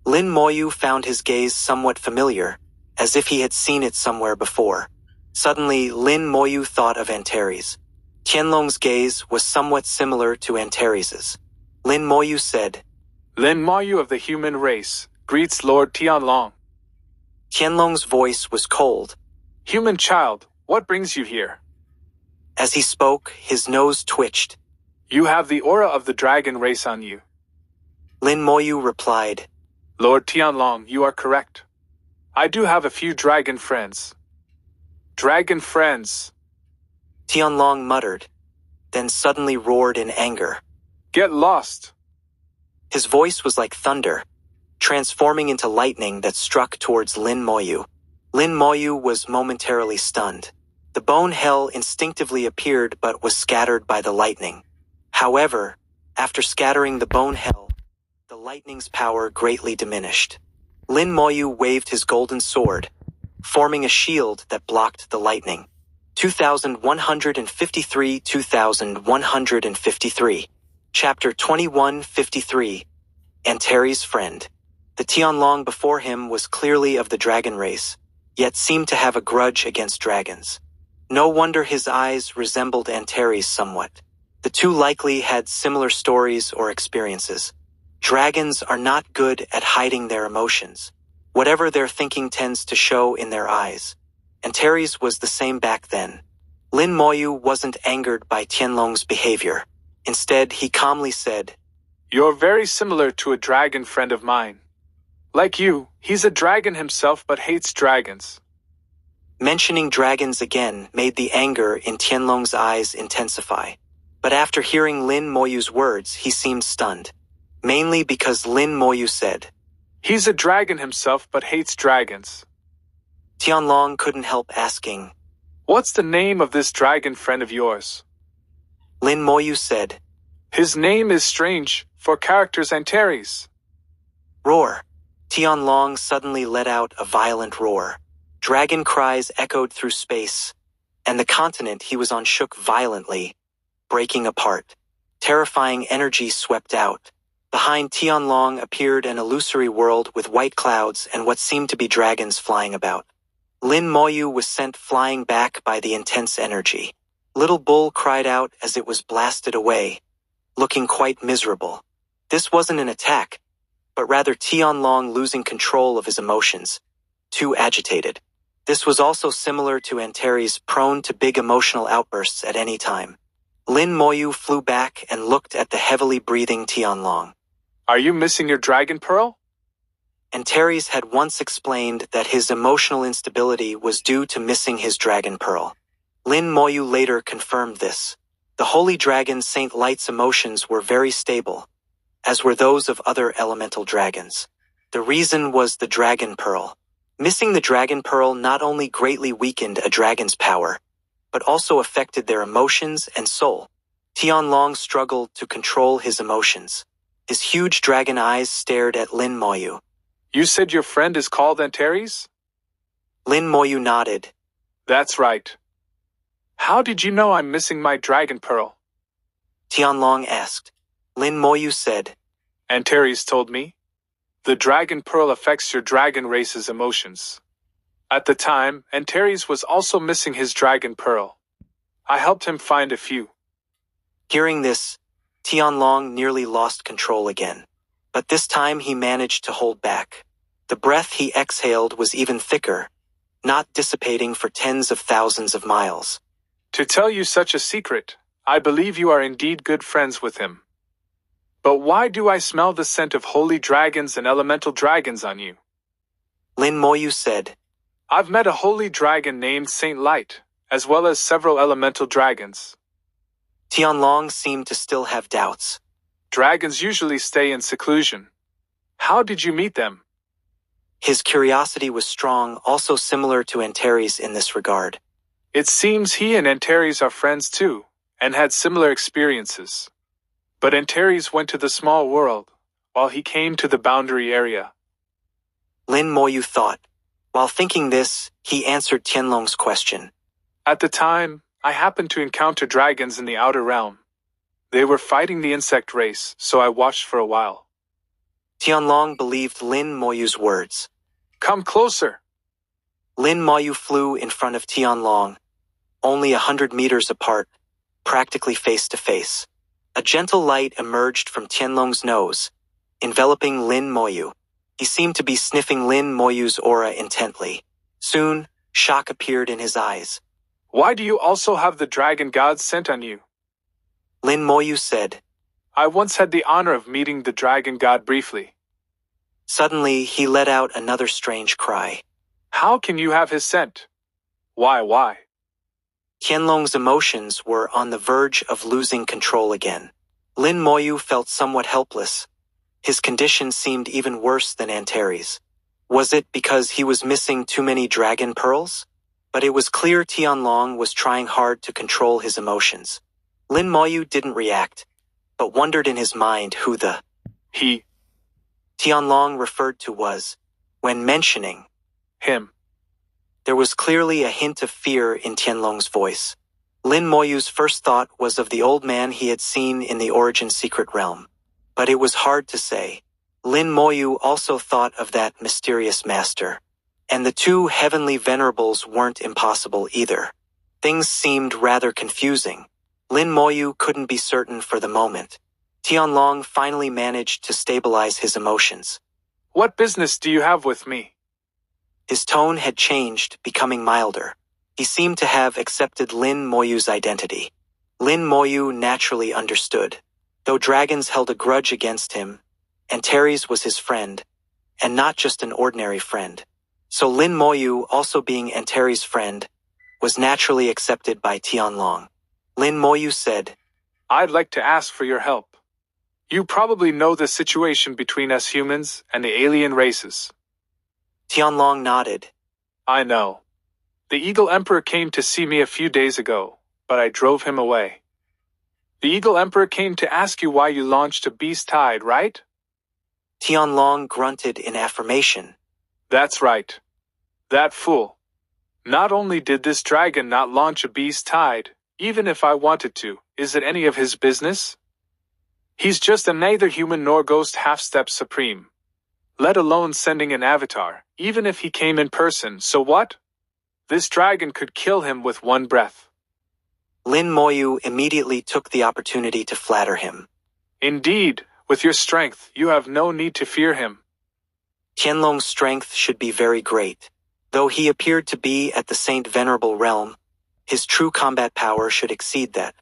Lin Moyu found his gaze somewhat familiar, as if he had seen it somewhere before. Suddenly, Lin Moyu thought of Antares. Tianlong's gaze was somewhat similar to Antares's. Lin Moyu said, Lin Moyu of the human race greets Lord Tianlong. Tianlong's voice was cold. Human child, what brings you here? As he spoke, his nose twitched. You have the aura of the dragon race on you. Lin Moyu replied, Lord Tianlong, you are correct. I do have a few dragon friends. Dragon friends. Tianlong muttered, then suddenly roared in anger. Get lost. His voice was like thunder, transforming into lightning that struck towards Lin Moyu. Lin Moyu was momentarily stunned. The bone hell instinctively appeared but was scattered by the lightning. However, after scattering the bone hell, the lightning's power greatly diminished. Lin Moyu waved his golden sword, forming a shield that blocked the lightning. 2153 2153. Chapter 2153. Antares' Friend. The Tianlong before him was clearly of the dragon race, yet seemed to have a grudge against dragons. No wonder his eyes resembled Antares somewhat. The two likely had similar stories or experiences. Dragons are not good at hiding their emotions. Whatever they're thinking tends to show in their eyes. Antares was the same back then. Lin Moyu wasn't angered by Tianlong's behavior. Instead, he calmly said, You're very similar to a dragon friend of mine. Like you, he's a dragon himself but hates dragons. Mentioning dragons again made the anger in Tianlong's eyes intensify. But after hearing Lin Moyu's words, he seemed stunned. Mainly because Lin Moyu said, He's a dragon himself but hates dragons. Tianlong couldn't help asking, What's the name of this dragon friend of yours? Lin Moyu said, His name is strange, for characters Antares. Roar. Tianlong suddenly let out a violent roar. Dragon cries echoed through space, and the continent he was on shook violently, breaking apart. Terrifying energy swept out. Behind Tianlong appeared an illusory world with white clouds and what seemed to be dragons flying about. Lin Moyu was sent flying back by the intense energy. Little Bull cried out as it was blasted away, looking quite miserable. This wasn't an attack, but rather Tianlong losing control of his emotions, too agitated. This was also similar to Antares, prone to big emotional outbursts at any time. Lin Moyu flew back and looked at the heavily breathing Tianlong. Are you missing your dragon pearl? Antares had once explained that his emotional instability was due to missing his dragon pearl. Lin Moyu later confirmed this. The holy dragon Saint Light's emotions were very stable, as were those of other elemental dragons. The reason was the dragon pearl. Missing the dragon pearl not only greatly weakened a dragon's power, but also affected their emotions and soul. Tianlong struggled to control his emotions. His huge dragon eyes stared at Lin Moyu. You said your friend is called Antares? Lin Moyu nodded. That's right. How did you know I'm missing my dragon pearl? Tianlong asked. Lin Moyu said, Antares told me. The dragon pearl affects your dragon race's emotions. At the time, Antares was also missing his dragon pearl. I helped him find a few. Hearing this, Tianlong nearly lost control again. But this time he managed to hold back. The breath he exhaled was even thicker, not dissipating for tens of thousands of miles. To tell you such a secret, I believe you are indeed good friends with him. But why do I smell the scent of holy dragons and elemental dragons on you? Lin Moyu said, I've met a holy dragon named Saint Light, as well as several elemental dragons. Tianlong seemed to still have doubts. Dragons usually stay in seclusion. How did you meet them? His curiosity was strong, also similar to Antares in this regard. It seems he and Antares are friends too, and had similar experiences. But Antares went to the small world, while he came to the boundary area. Lin Moyu thought. While thinking this, he answered Tianlong's question. At the time, I happened to encounter dragons in the outer realm. They were fighting the insect race, so I watched for a while. Tianlong believed Lin Moyu's words. Come closer! Lin Moyu flew in front of Tianlong, only 100 meters apart, practically face to face. A gentle light emerged from Tianlong's nose, enveloping Lin Moyu. He seemed to be sniffing Lin Moyu's aura intently. Soon, shock appeared in his eyes. Why do you also have the dragon god sent on you? Lin Moyu said. I once had the honor of meeting the dragon god briefly. Suddenly, he let out another strange cry. How can you have his scent? Why? Tianlong's emotions were on the verge of losing control again. Lin Moyu felt somewhat helpless. His condition seemed even worse than Antares. Was it because he was missing too many dragon pearls? But it was clear Tianlong was trying hard to control his emotions. Lin Moyu didn't react, but wondered in his mind who the he Tianlong referred to was. When mentioning him, there was clearly a hint of fear in Tianlong's voice. Lin Moyu's first thought was of the old man he had seen in the Origin Secret Realm. But it was hard to say. Lin Moyu also thought of that mysterious master. And the two heavenly venerables weren't impossible either. Things seemed rather confusing. Lin Moyu couldn't be certain for the moment. Tianlong finally managed to stabilize his emotions. What business do you have with me? His tone had changed, becoming milder. He seemed to have accepted Lin Moyu's identity. Lin Moyu naturally understood. Though dragons held a grudge against him, Antares was his friend, and not just an ordinary friend. So Lin Moyu, also being Antares' friend, was naturally accepted by Tianlong. Lin Moyu said, I'd like to ask for your help. You probably know the situation between us humans and the alien races. Tianlong nodded. I know. The Eagle Emperor came to see me a few days ago, but I drove him away. The Eagle Emperor came to ask you why you launched a beast tide, right? Tianlong grunted in affirmation. That's right. That fool. Not only did this dragon not launch a beast tide, even if I wanted to, is it any of his business? He's just a neither human nor ghost half-step supreme. Let alone sending an avatar, even if he came in person, so what? This dragon could kill him with one breath. Lin Moyu immediately took the opportunity to flatter him. Indeed, with your strength, you have no need to fear him. Tianlong's strength should be very great. Though he appeared to be at the Saint Venerable realm, his true combat power should exceed that.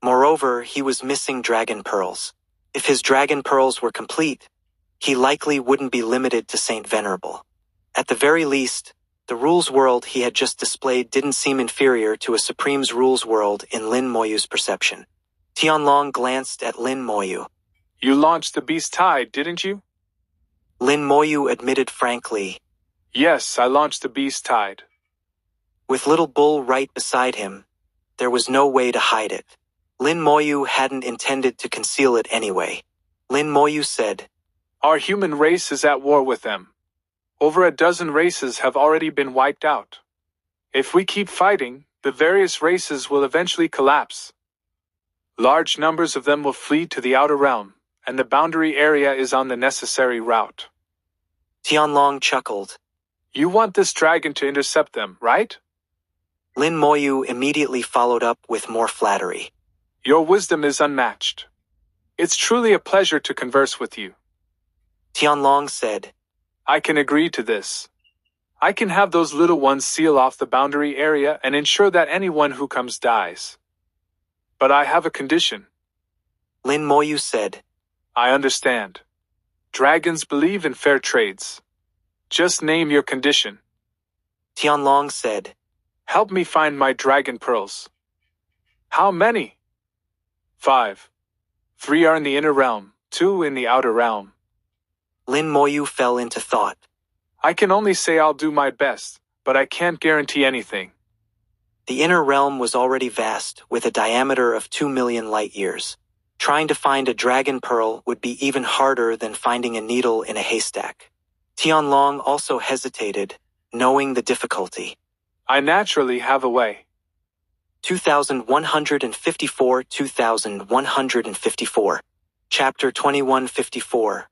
Moreover, he was missing dragon pearls. If his dragon pearls were complete, he likely wouldn't be limited to Saint Venerable. At the very least, the rules world he had just displayed didn't seem inferior to a Supreme's rules world in Lin Moyu's perception. Tianlong glanced at Lin Moyu. You launched the beast tide, didn't you? Lin Moyu admitted frankly. Yes, I launched the beast tide. With Little Bull right beside him, there was no way to hide it. Lin Moyu hadn't intended to conceal it anyway. Lin Moyu said, Our human race is at war with them. Over a dozen races have already been wiped out. If we keep fighting, the various races will eventually collapse. Large numbers of them will flee to the outer realm, and the boundary area is on the necessary route. Tianlong chuckled. You want this dragon to intercept them, right? Lin Moyu immediately followed up with more flattery. Your wisdom is unmatched. It's truly a pleasure to converse with you. Tianlong said, I can agree to this. I can have those little ones seal off the boundary area and ensure that anyone who comes dies. But I have a condition. Lin Moyu said, I understand. Dragons believe in fair trades. Just name your condition. Tianlong said, Help me find my dragon pearls. How many? 5. 3 are in the inner realm, 2 in the outer realm. Lin Moyu fell into thought. I can only say I'll do my best, but I can't guarantee anything. The inner realm was already vast, with a diameter of 2 million light-years. Trying to find a dragon pearl would be even harder than finding a needle in a haystack. Tianlong also hesitated, knowing the difficulty. I naturally have a way. 2154. Chapter 2154.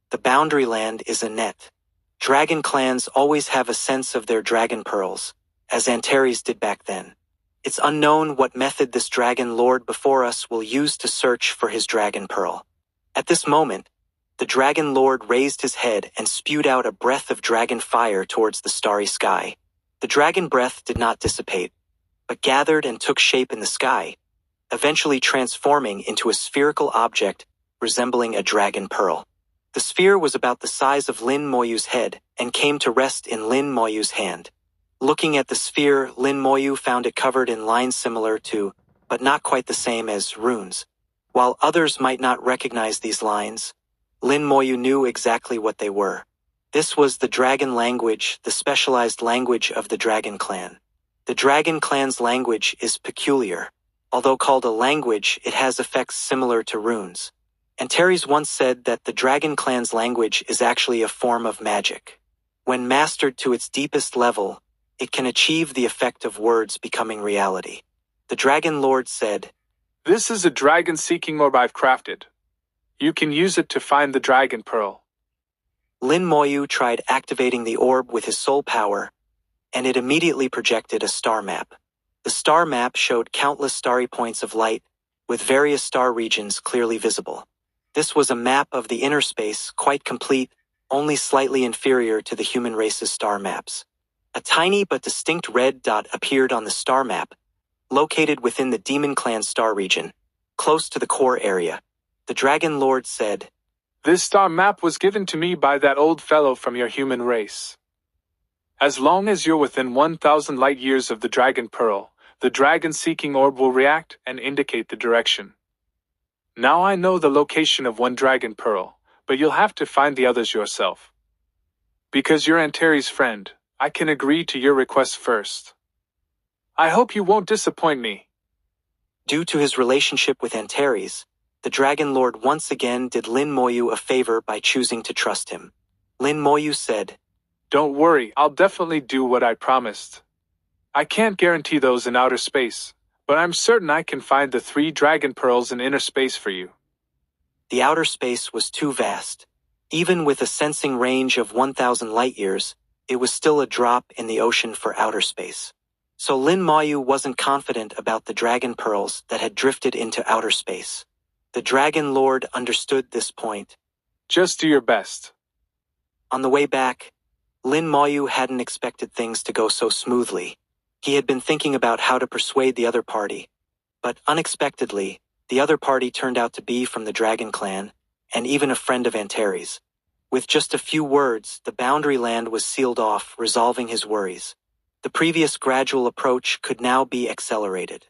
The Boundary Land is a net. Dragon clans always have a sense of their dragon pearls, as Antares did back then. It's unknown what method this dragon lord before us will use to search for his dragon pearl. At this moment, the dragon lord raised his head and spewed out a breath of dragon fire towards the starry sky. The dragon breath did not dissipate, but gathered and took shape in the sky, eventually transforming into a spherical object resembling a dragon pearl. The sphere was about the size of Lin Moyu's head and came to rest in Lin Moyu's hand. Looking at the sphere, Lin Moyu found it covered in lines similar to, but not quite the same as, runes. While others might not recognize these lines, Lin Moyu knew exactly what they were. This was the dragon language, the specialized language of the dragon clan. The dragon clan's language is peculiar. Although called a language, it has effects similar to runes. Antares once said that the dragon clan's language is actually a form of magic. When mastered to its deepest level, it can achieve the effect of words becoming reality. The dragon lord said, This is a dragon-seeking orb I've crafted. You can use it to find the dragon pearl. Lin Moyu tried activating the orb with his soul power, and it immediately projected a star map. The star map showed countless starry points of light, with various star regions clearly visible. This was a map of the inner space, quite complete, only slightly inferior to the human race's star maps. A tiny but distinct red dot appeared on the star map, located within the Demon Clan star region, close to the core area. The Dragon Lord said, This star map was given to me by that old fellow from your human race. As long as you're within 1,000 light years of the dragon pearl, the dragon-seeking orb will react and indicate the direction. Now I know the location of one dragon pearl, but you'll have to find the others yourself. Because you're Antares' friend, I can agree to your request first. I hope you won't disappoint me. Due to his relationship with Antares, the Dragon Lord once again did Lin Moyu a favor by choosing to trust him. Lin Moyu said, Don't worry, I'll definitely do what I promised. I can't guarantee those in outer space, but I'm certain I can find the 3 dragon pearls in inner space for you. The outer space was too vast. Even with a sensing range of 1,000 light-years, it was still a drop in the ocean for outer space. So Lin Moyu wasn't confident about the dragon pearls that had drifted into outer space. The Dragon Lord understood this point. Just do your best. On the way back, Lin Moyu hadn't expected things to go so smoothly. He had been thinking about how to persuade the other party, but unexpectedly, the other party turned out to be from the Dragon Clan, and even a friend of Antares. With just a few words, the boundary land was sealed off, resolving his worries. The previous gradual approach could now be accelerated.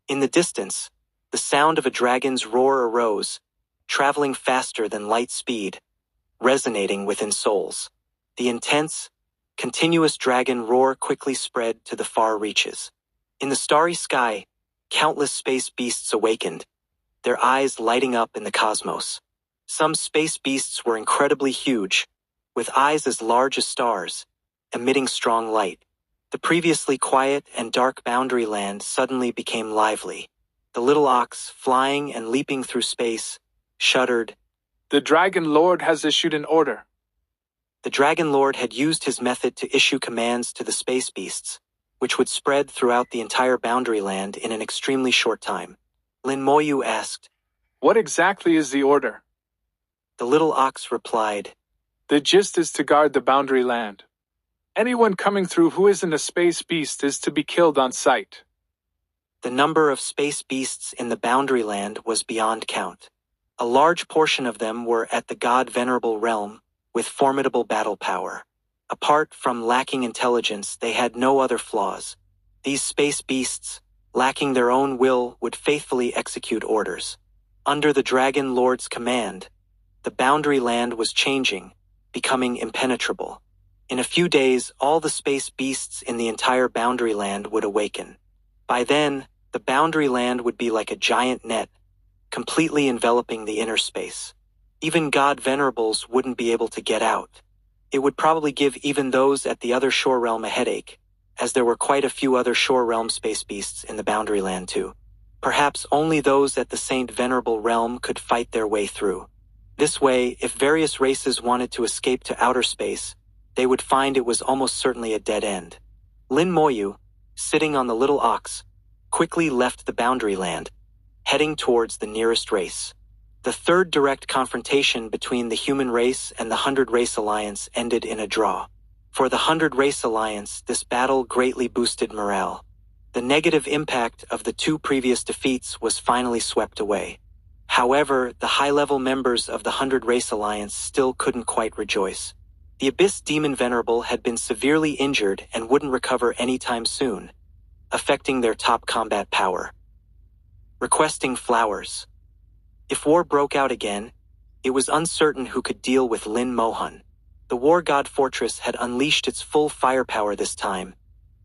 In the distance, the sound of a dragon's roar arose, traveling faster than light speed, resonating within souls. The intense, continuous dragon roar quickly spread to the far reaches. In the starry sky, countless space beasts awakened, their eyes lighting up in the cosmos. Some space beasts were incredibly huge, with eyes as large as stars, emitting strong light. The previously quiet and dark boundary land suddenly became lively. The little ox, flying and leaping through space, shuddered. The Dragon Lord has issued an order. The Dragon Lord had used his method to issue commands to the space beasts, which would spread throughout the entire boundary land in an extremely short time. Lin Moyu asked, What exactly is the order? The little ox replied, The gist is to guard the boundary land. Anyone coming through who isn't a space beast is to be killed on sight. The number of space beasts in the boundary land was beyond count. A large portion of them were at the god-venerable realm, with formidable battle power. Apart from lacking intelligence, they had no other flaws. These space beasts, lacking their own will, would faithfully execute orders. Under the Dragon Lord's command, the boundary land was changing, becoming impenetrable. In a few days, all the space beasts in the entire boundary land would awaken. By then, the boundary land would be like a giant net, completely enveloping the inner space. Even god venerables wouldn't be able to get out. It would probably give even those at the other shore realm a headache, as there were quite a few other shore realm space beasts in the boundary land too. Perhaps only those at the Saint Venerable realm could fight their way through. This way, if various races wanted to escape to outer space, they would find it was almost certainly a dead end. Lin Moyu, sitting on the little ox, quickly left the boundary land, heading towards the nearest race. The third direct confrontation between the human race and the 100 Race Alliance ended in a draw. For the 100 Race Alliance, this battle greatly boosted morale. The negative impact of the two previous defeats was finally swept away. However, the high-level members of the 100 Race Alliance still couldn't quite rejoice. The Abyss Demon Venerable had been severely injured and wouldn't recover anytime soon, affecting their top combat power. Requesting flowers. If war broke out again, it was uncertain who could deal with Lin Moyu. The War God Fortress had unleashed its full firepower this time,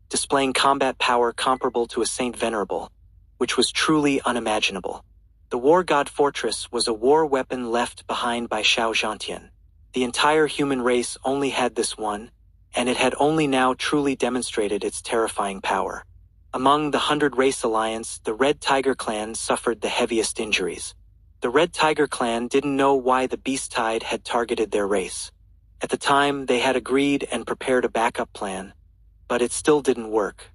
displaying combat power comparable to a Saint Venerable, which was truly unimaginable. The War God Fortress was a war weapon left behind by Xiao Zhantian. The entire human race only had this one, and it had only now truly demonstrated its terrifying power. Among the 100 Race Alliance, the Red Tiger Clan suffered the heaviest injuries. The Red Tiger Clan didn't know why the Beast Tide had targeted their race. At the time, they had agreed and prepared a backup plan, but it still didn't work.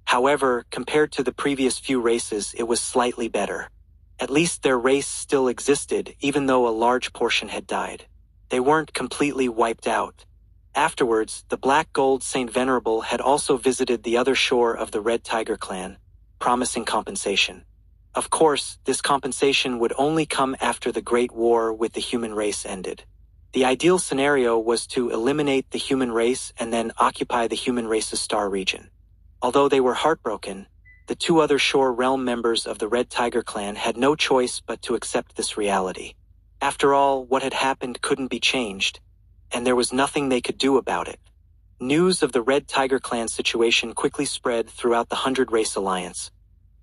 However, compared to the previous few races, it was slightly better. At least their race still existed, even though a large portion had died. They weren't completely wiped out. Afterwards, the Black Gold Saint Venerable had also visited the other shore of the Red Tiger Clan, promising compensation. Of course, this compensation would only come after the Great War with the human race ended. The ideal scenario was to eliminate the human race and then occupy the human race's star region. Although they were heartbroken, the two other shore realm members of the Red Tiger Clan had no choice but to accept this reality. After all, what had happened couldn't be changed, and there was nothing they could do about it. News of the Red Tiger Clan situation quickly spread throughout the 100 Race Alliance,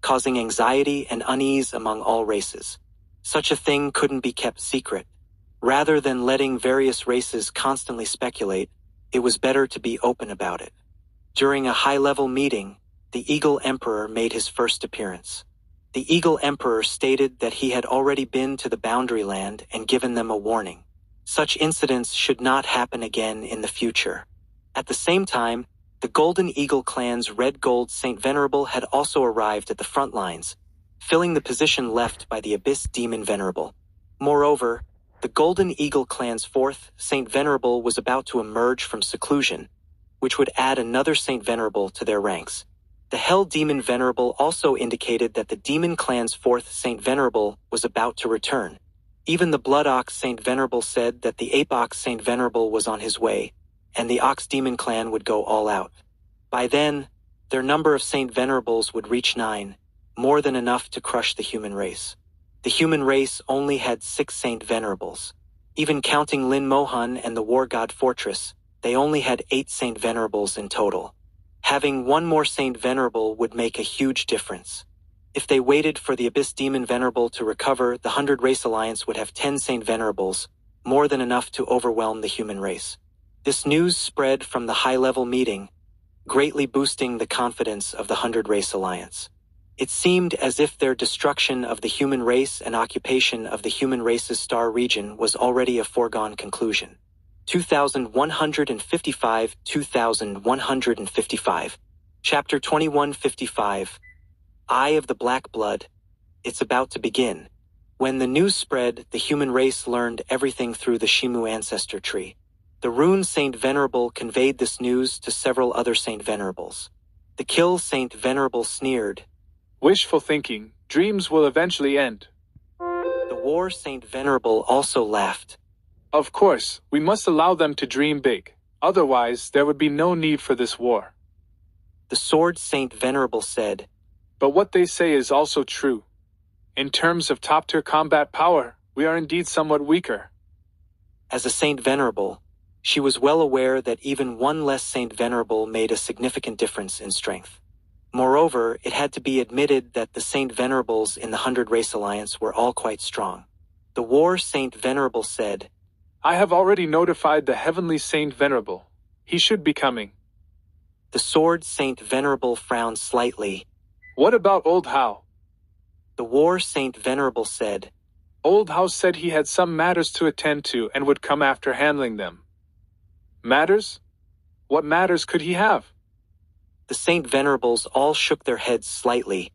causing anxiety and unease among all races. Such a thing couldn't be kept secret. Rather than letting various races constantly speculate, it was better to be open about it. During a high-level meeting, the Eagle Emperor made his first appearance. The Eagle Emperor stated that he had already been to the Boundary Land and given them a warning. Such incidents should not happen again in the future. At the same time, the Golden Eagle Clan's Red Gold Saint Venerable had also arrived at the front lines, filling the position left by the Abyss Demon Venerable. Moreover, the Golden Eagle Clan's fourth Saint Venerable was about to emerge from seclusion, which would add another Saint Venerable to their ranks. The Hell Demon Venerable also indicated that the Demon Clan's fourth Saint Venerable was about to return. Even the Blood Ox Saint Venerable said that the Ape Ox Saint Venerable was on his way, and the Ox Demon Clan would go all out. By then, their number of Saint Venerables would reach 9, more than enough to crush the human race. The human race only had 6 Saint Venerables. Even counting Lin Moyu and the War God Fortress, they only had 8 Saint Venerables in total. Having one more Saint Venerable would make a huge difference. If they waited for the Abyss Demon Venerable to recover, the 100 Race Alliance would have 10 Saint Venerables, more than enough to overwhelm the human race. This news spread from the high-level meeting, greatly boosting the confidence of the 100 Race Alliance. It seemed as if their destruction of the human race and occupation of the human race's star region was already a foregone conclusion. 2155 2155 Chapter 2155 Eye of the Black Blood. It's about to begin. When the news spread, the human race learned everything through the Shimu ancestor tree. The Rune Saint Venerable conveyed this news to several other Saint Venerables. The Kill Saint Venerable sneered. Wishful thinking. Dreams will eventually end. The War Saint Venerable also laughed. Of course, we must allow them to dream big. Otherwise, there would be no need for this war. The Sword Saint Venerable said. But what they say is also true. In terms of top-tier combat power, we are indeed somewhat weaker. As a Saint Venerable, she was well aware that even one less Saint Venerable made a significant difference in strength. Moreover, it had to be admitted that the Saint Venerables in the Hundred Race Alliance were all quite strong. The War Saint Venerable said, I have already notified the Heavenly Saint Venerable. He should be coming. The Sword Saint Venerable frowned slightly. What about Old How? The War Saint Venerable said, Old How said he had some matters to attend to and would come after handling them. Matters? What matters could he have? The Saint Venerables all shook their heads slightly,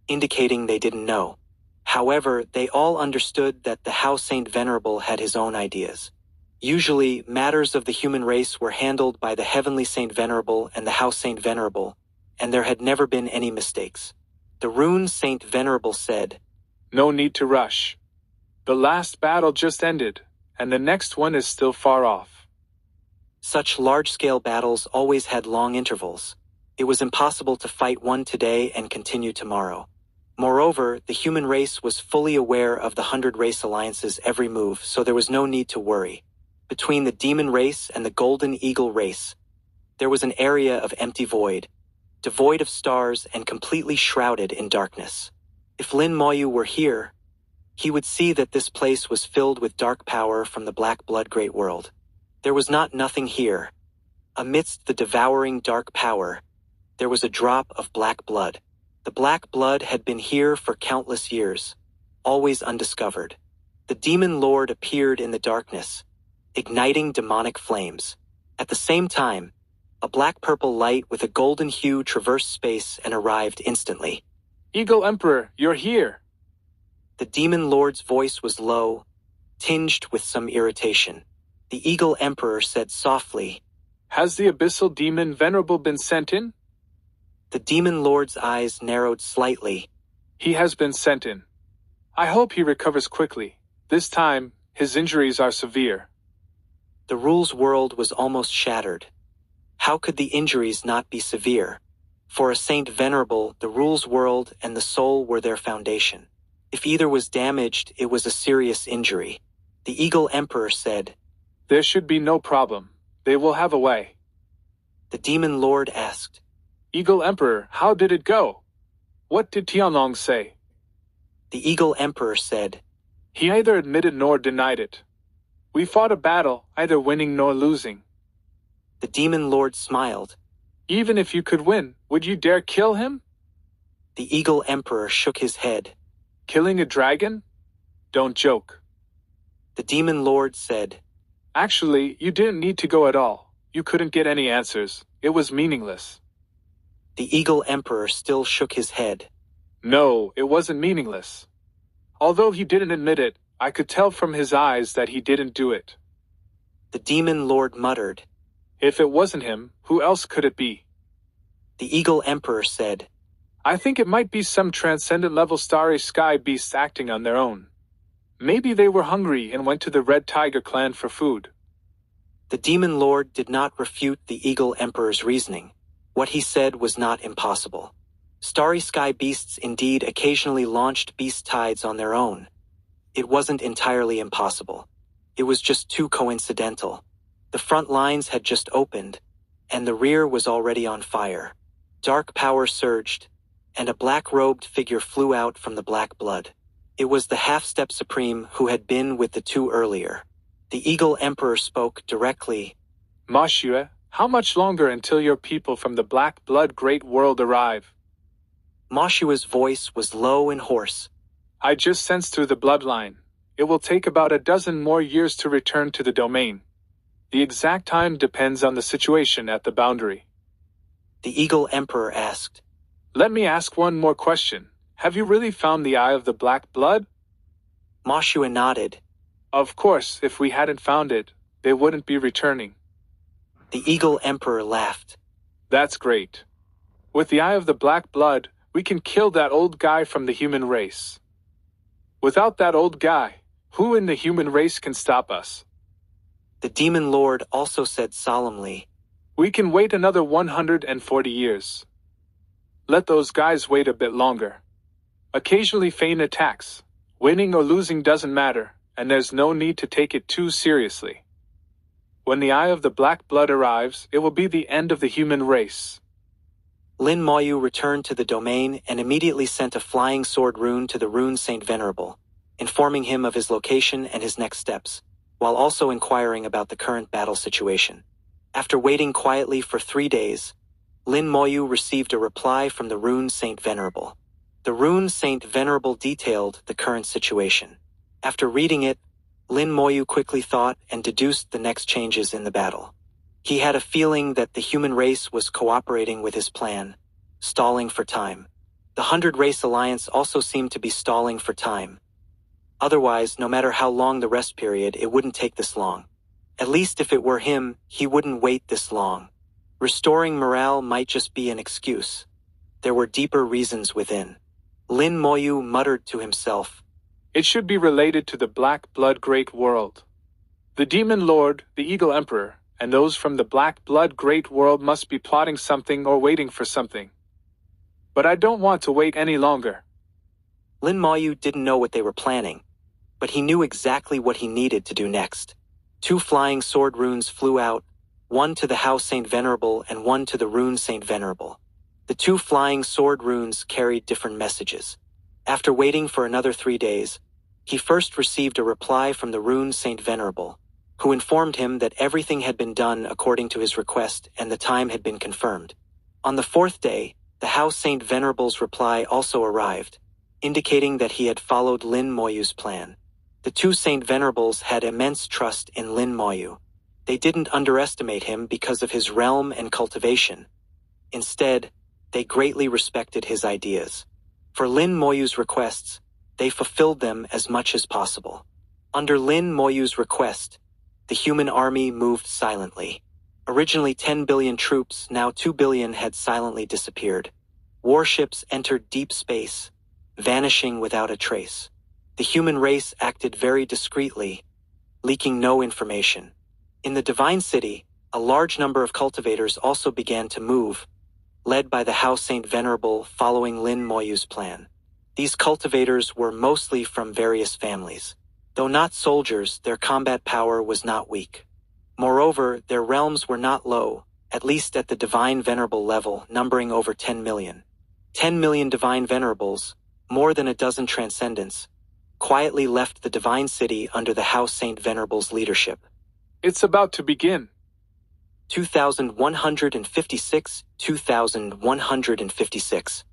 indicating they didn't know. However, they all understood that the How Saint Venerable had his own ideas. Usually, matters of the human race were handled by the Heavenly Saint Venerable and the How Saint Venerable, and there had never been any mistakes. The Rune Saint Venerable said, No need to rush. The last battle just ended, and the next one is still far off. Such large-scale battles always had long intervals. It was impossible to fight one today and continue tomorrow. Moreover, the human race was fully aware of the 100 Race Alliance's every move, so there was no need to worry. Between the Demon Race and the Golden Eagle Race, there was an area of empty void, devoid of stars and completely shrouded in darkness. If Lin Moyu were here, he would see that this place was filled with dark power from the Black Blood Great World. There was not nothing here. Amidst the devouring dark power, there was a drop of black blood. The black blood had been here for countless years, always undiscovered. The demon lord appeared in the darkness, igniting demonic flames. At the same time, a black-purple light with a golden hue traversed space and arrived instantly. Eagle Emperor, you're here! The demon lord's voice was low, tinged with some irritation. The Eagle Emperor said softly, Has the Abyssal Demon Venerable been sent in? The demon lord's eyes narrowed slightly. He has been sent in. I hope he recovers quickly. This time, his injuries are severe. The rules world was almost shattered. How could the injuries not be severe? For a Saint Venerable, the rules world and the soul were their foundation. If either was damaged, it was a serious injury. The Eagle Emperor said, There should be no problem. They will have a way. The demon lord asked, Eagle Emperor, how did it go? What did Tianlong say? The Eagle Emperor said, He neither admitted nor denied it. We fought a battle, either winning nor losing. The demon lord smiled. Even if you could win, would you dare kill him? The Eagle Emperor shook his head. Killing a dragon? Don't joke. The demon lord said, Actually, you didn't need to go at all. You couldn't get any answers. It was meaningless. The Eagle Emperor still shook his head. No, it wasn't meaningless. Although he didn't admit it, I could tell from his eyes that he didn't do it. The demon lord muttered. If it wasn't him, who else could it be? The Eagle Emperor said, I think it might be some transcendent-level starry sky beasts acting on their own. Maybe they were hungry and went to the Red Tiger clan for food. The demon lord did not refute the Eagle Emperor's reasoning. What he said was not impossible. Starry sky beasts indeed occasionally launched beast tides on their own. It wasn't entirely impossible. It was just too coincidental. The front lines had just opened, and the rear was already on fire. Dark power surged, and a black-robed figure flew out from the black blood. It was the Half-Step Supreme who had been with the two earlier. The Eagle Emperor spoke directly. Monsieur, how much longer until your people from the Black Blood Great World arrive? Moshua's voice was low and hoarse. I just sensed through the bloodline. It will take about a dozen more years to return to the domain. The exact time depends on the situation at the boundary. The Eagle Emperor asked, Let me ask one more question. Have you really found the Eye of the Black Blood? Moshua nodded. Of course, if we hadn't found it, they wouldn't be returning. The Eagle Emperor laughed. That's great. With the Eye of the Black Blood, we can kill that old guy from the human race. Without that old guy, who in the human race can stop us? The Demon Lord also said solemnly, We can wait another 140 years. Let those guys wait a bit longer. Occasionally feign attacks. Winning or losing doesn't matter, and there's no need to take it too seriously. When the Eye of the Black Blood arrives, it will be the end of the human race. Lin Moyu returned to the domain and immediately sent a flying sword rune to the rune Saint Venerable, informing him of his location and his next steps, while also inquiring about the current battle situation. After waiting quietly for 3 days, Lin Moyu received a reply from the rune Saint Venerable. The rune Saint Venerable detailed the current situation. After reading it, Lin Moyu quickly thought and deduced the next changes in the battle. He had a feeling that the human race was cooperating with his plan, stalling for time. The 100 Race Alliance also seemed to be stalling for time. Otherwise, no matter how long the rest period, it wouldn't take this long. At least if it were him, he wouldn't wait this long. Restoring morale might just be an excuse. There were deeper reasons within. Lin Moyu muttered to himself, It should be related to the Black Blood Great World. The Demon Lord, the Eagle Emperor, and those from the Black Blood Great World must be plotting something or waiting for something. But I don't want to wait any longer. Lin Moyu didn't know what they were planning, but he knew exactly what he needed to do next. 2 flying sword runes flew out, one to the House Saint Venerable and one to the rune Saint Venerable. The 2 flying sword runes carried different messages. After waiting for another 3 days, he first received a reply from the rune Saint Venerable, who informed him that everything had been done according to his request and the time had been confirmed. On the 4th day, the House Saint Venerable's reply also arrived, indicating that he had followed Lin Moyu's plan. The 2 Saint Venerables had immense trust in Lin Moyu. They didn't underestimate him because of his realm and cultivation. Instead, they greatly respected his ideas. For Lin Moyu's requests, they fulfilled them as much as possible. Under Lin Moyu's request, the human army moved silently. Originally 10 billion troops, now 2 billion had silently disappeared. Warships entered deep space, vanishing without a trace. The human race acted very discreetly, leaking no information. In the Divine City, a large number of cultivators also began to move, led by the House Saint Venerable following Lin Moyu's plan. These cultivators were mostly from various families. Though not soldiers, their combat power was not weak. Moreover, their realms were not low, at least at the Divine Venerable level, numbering over 10 million. 10 million Divine Venerables, more than a dozen Transcendents, quietly left the Divine City under the House Saint Venerable's leadership. It's about to begin. 2156, 2156.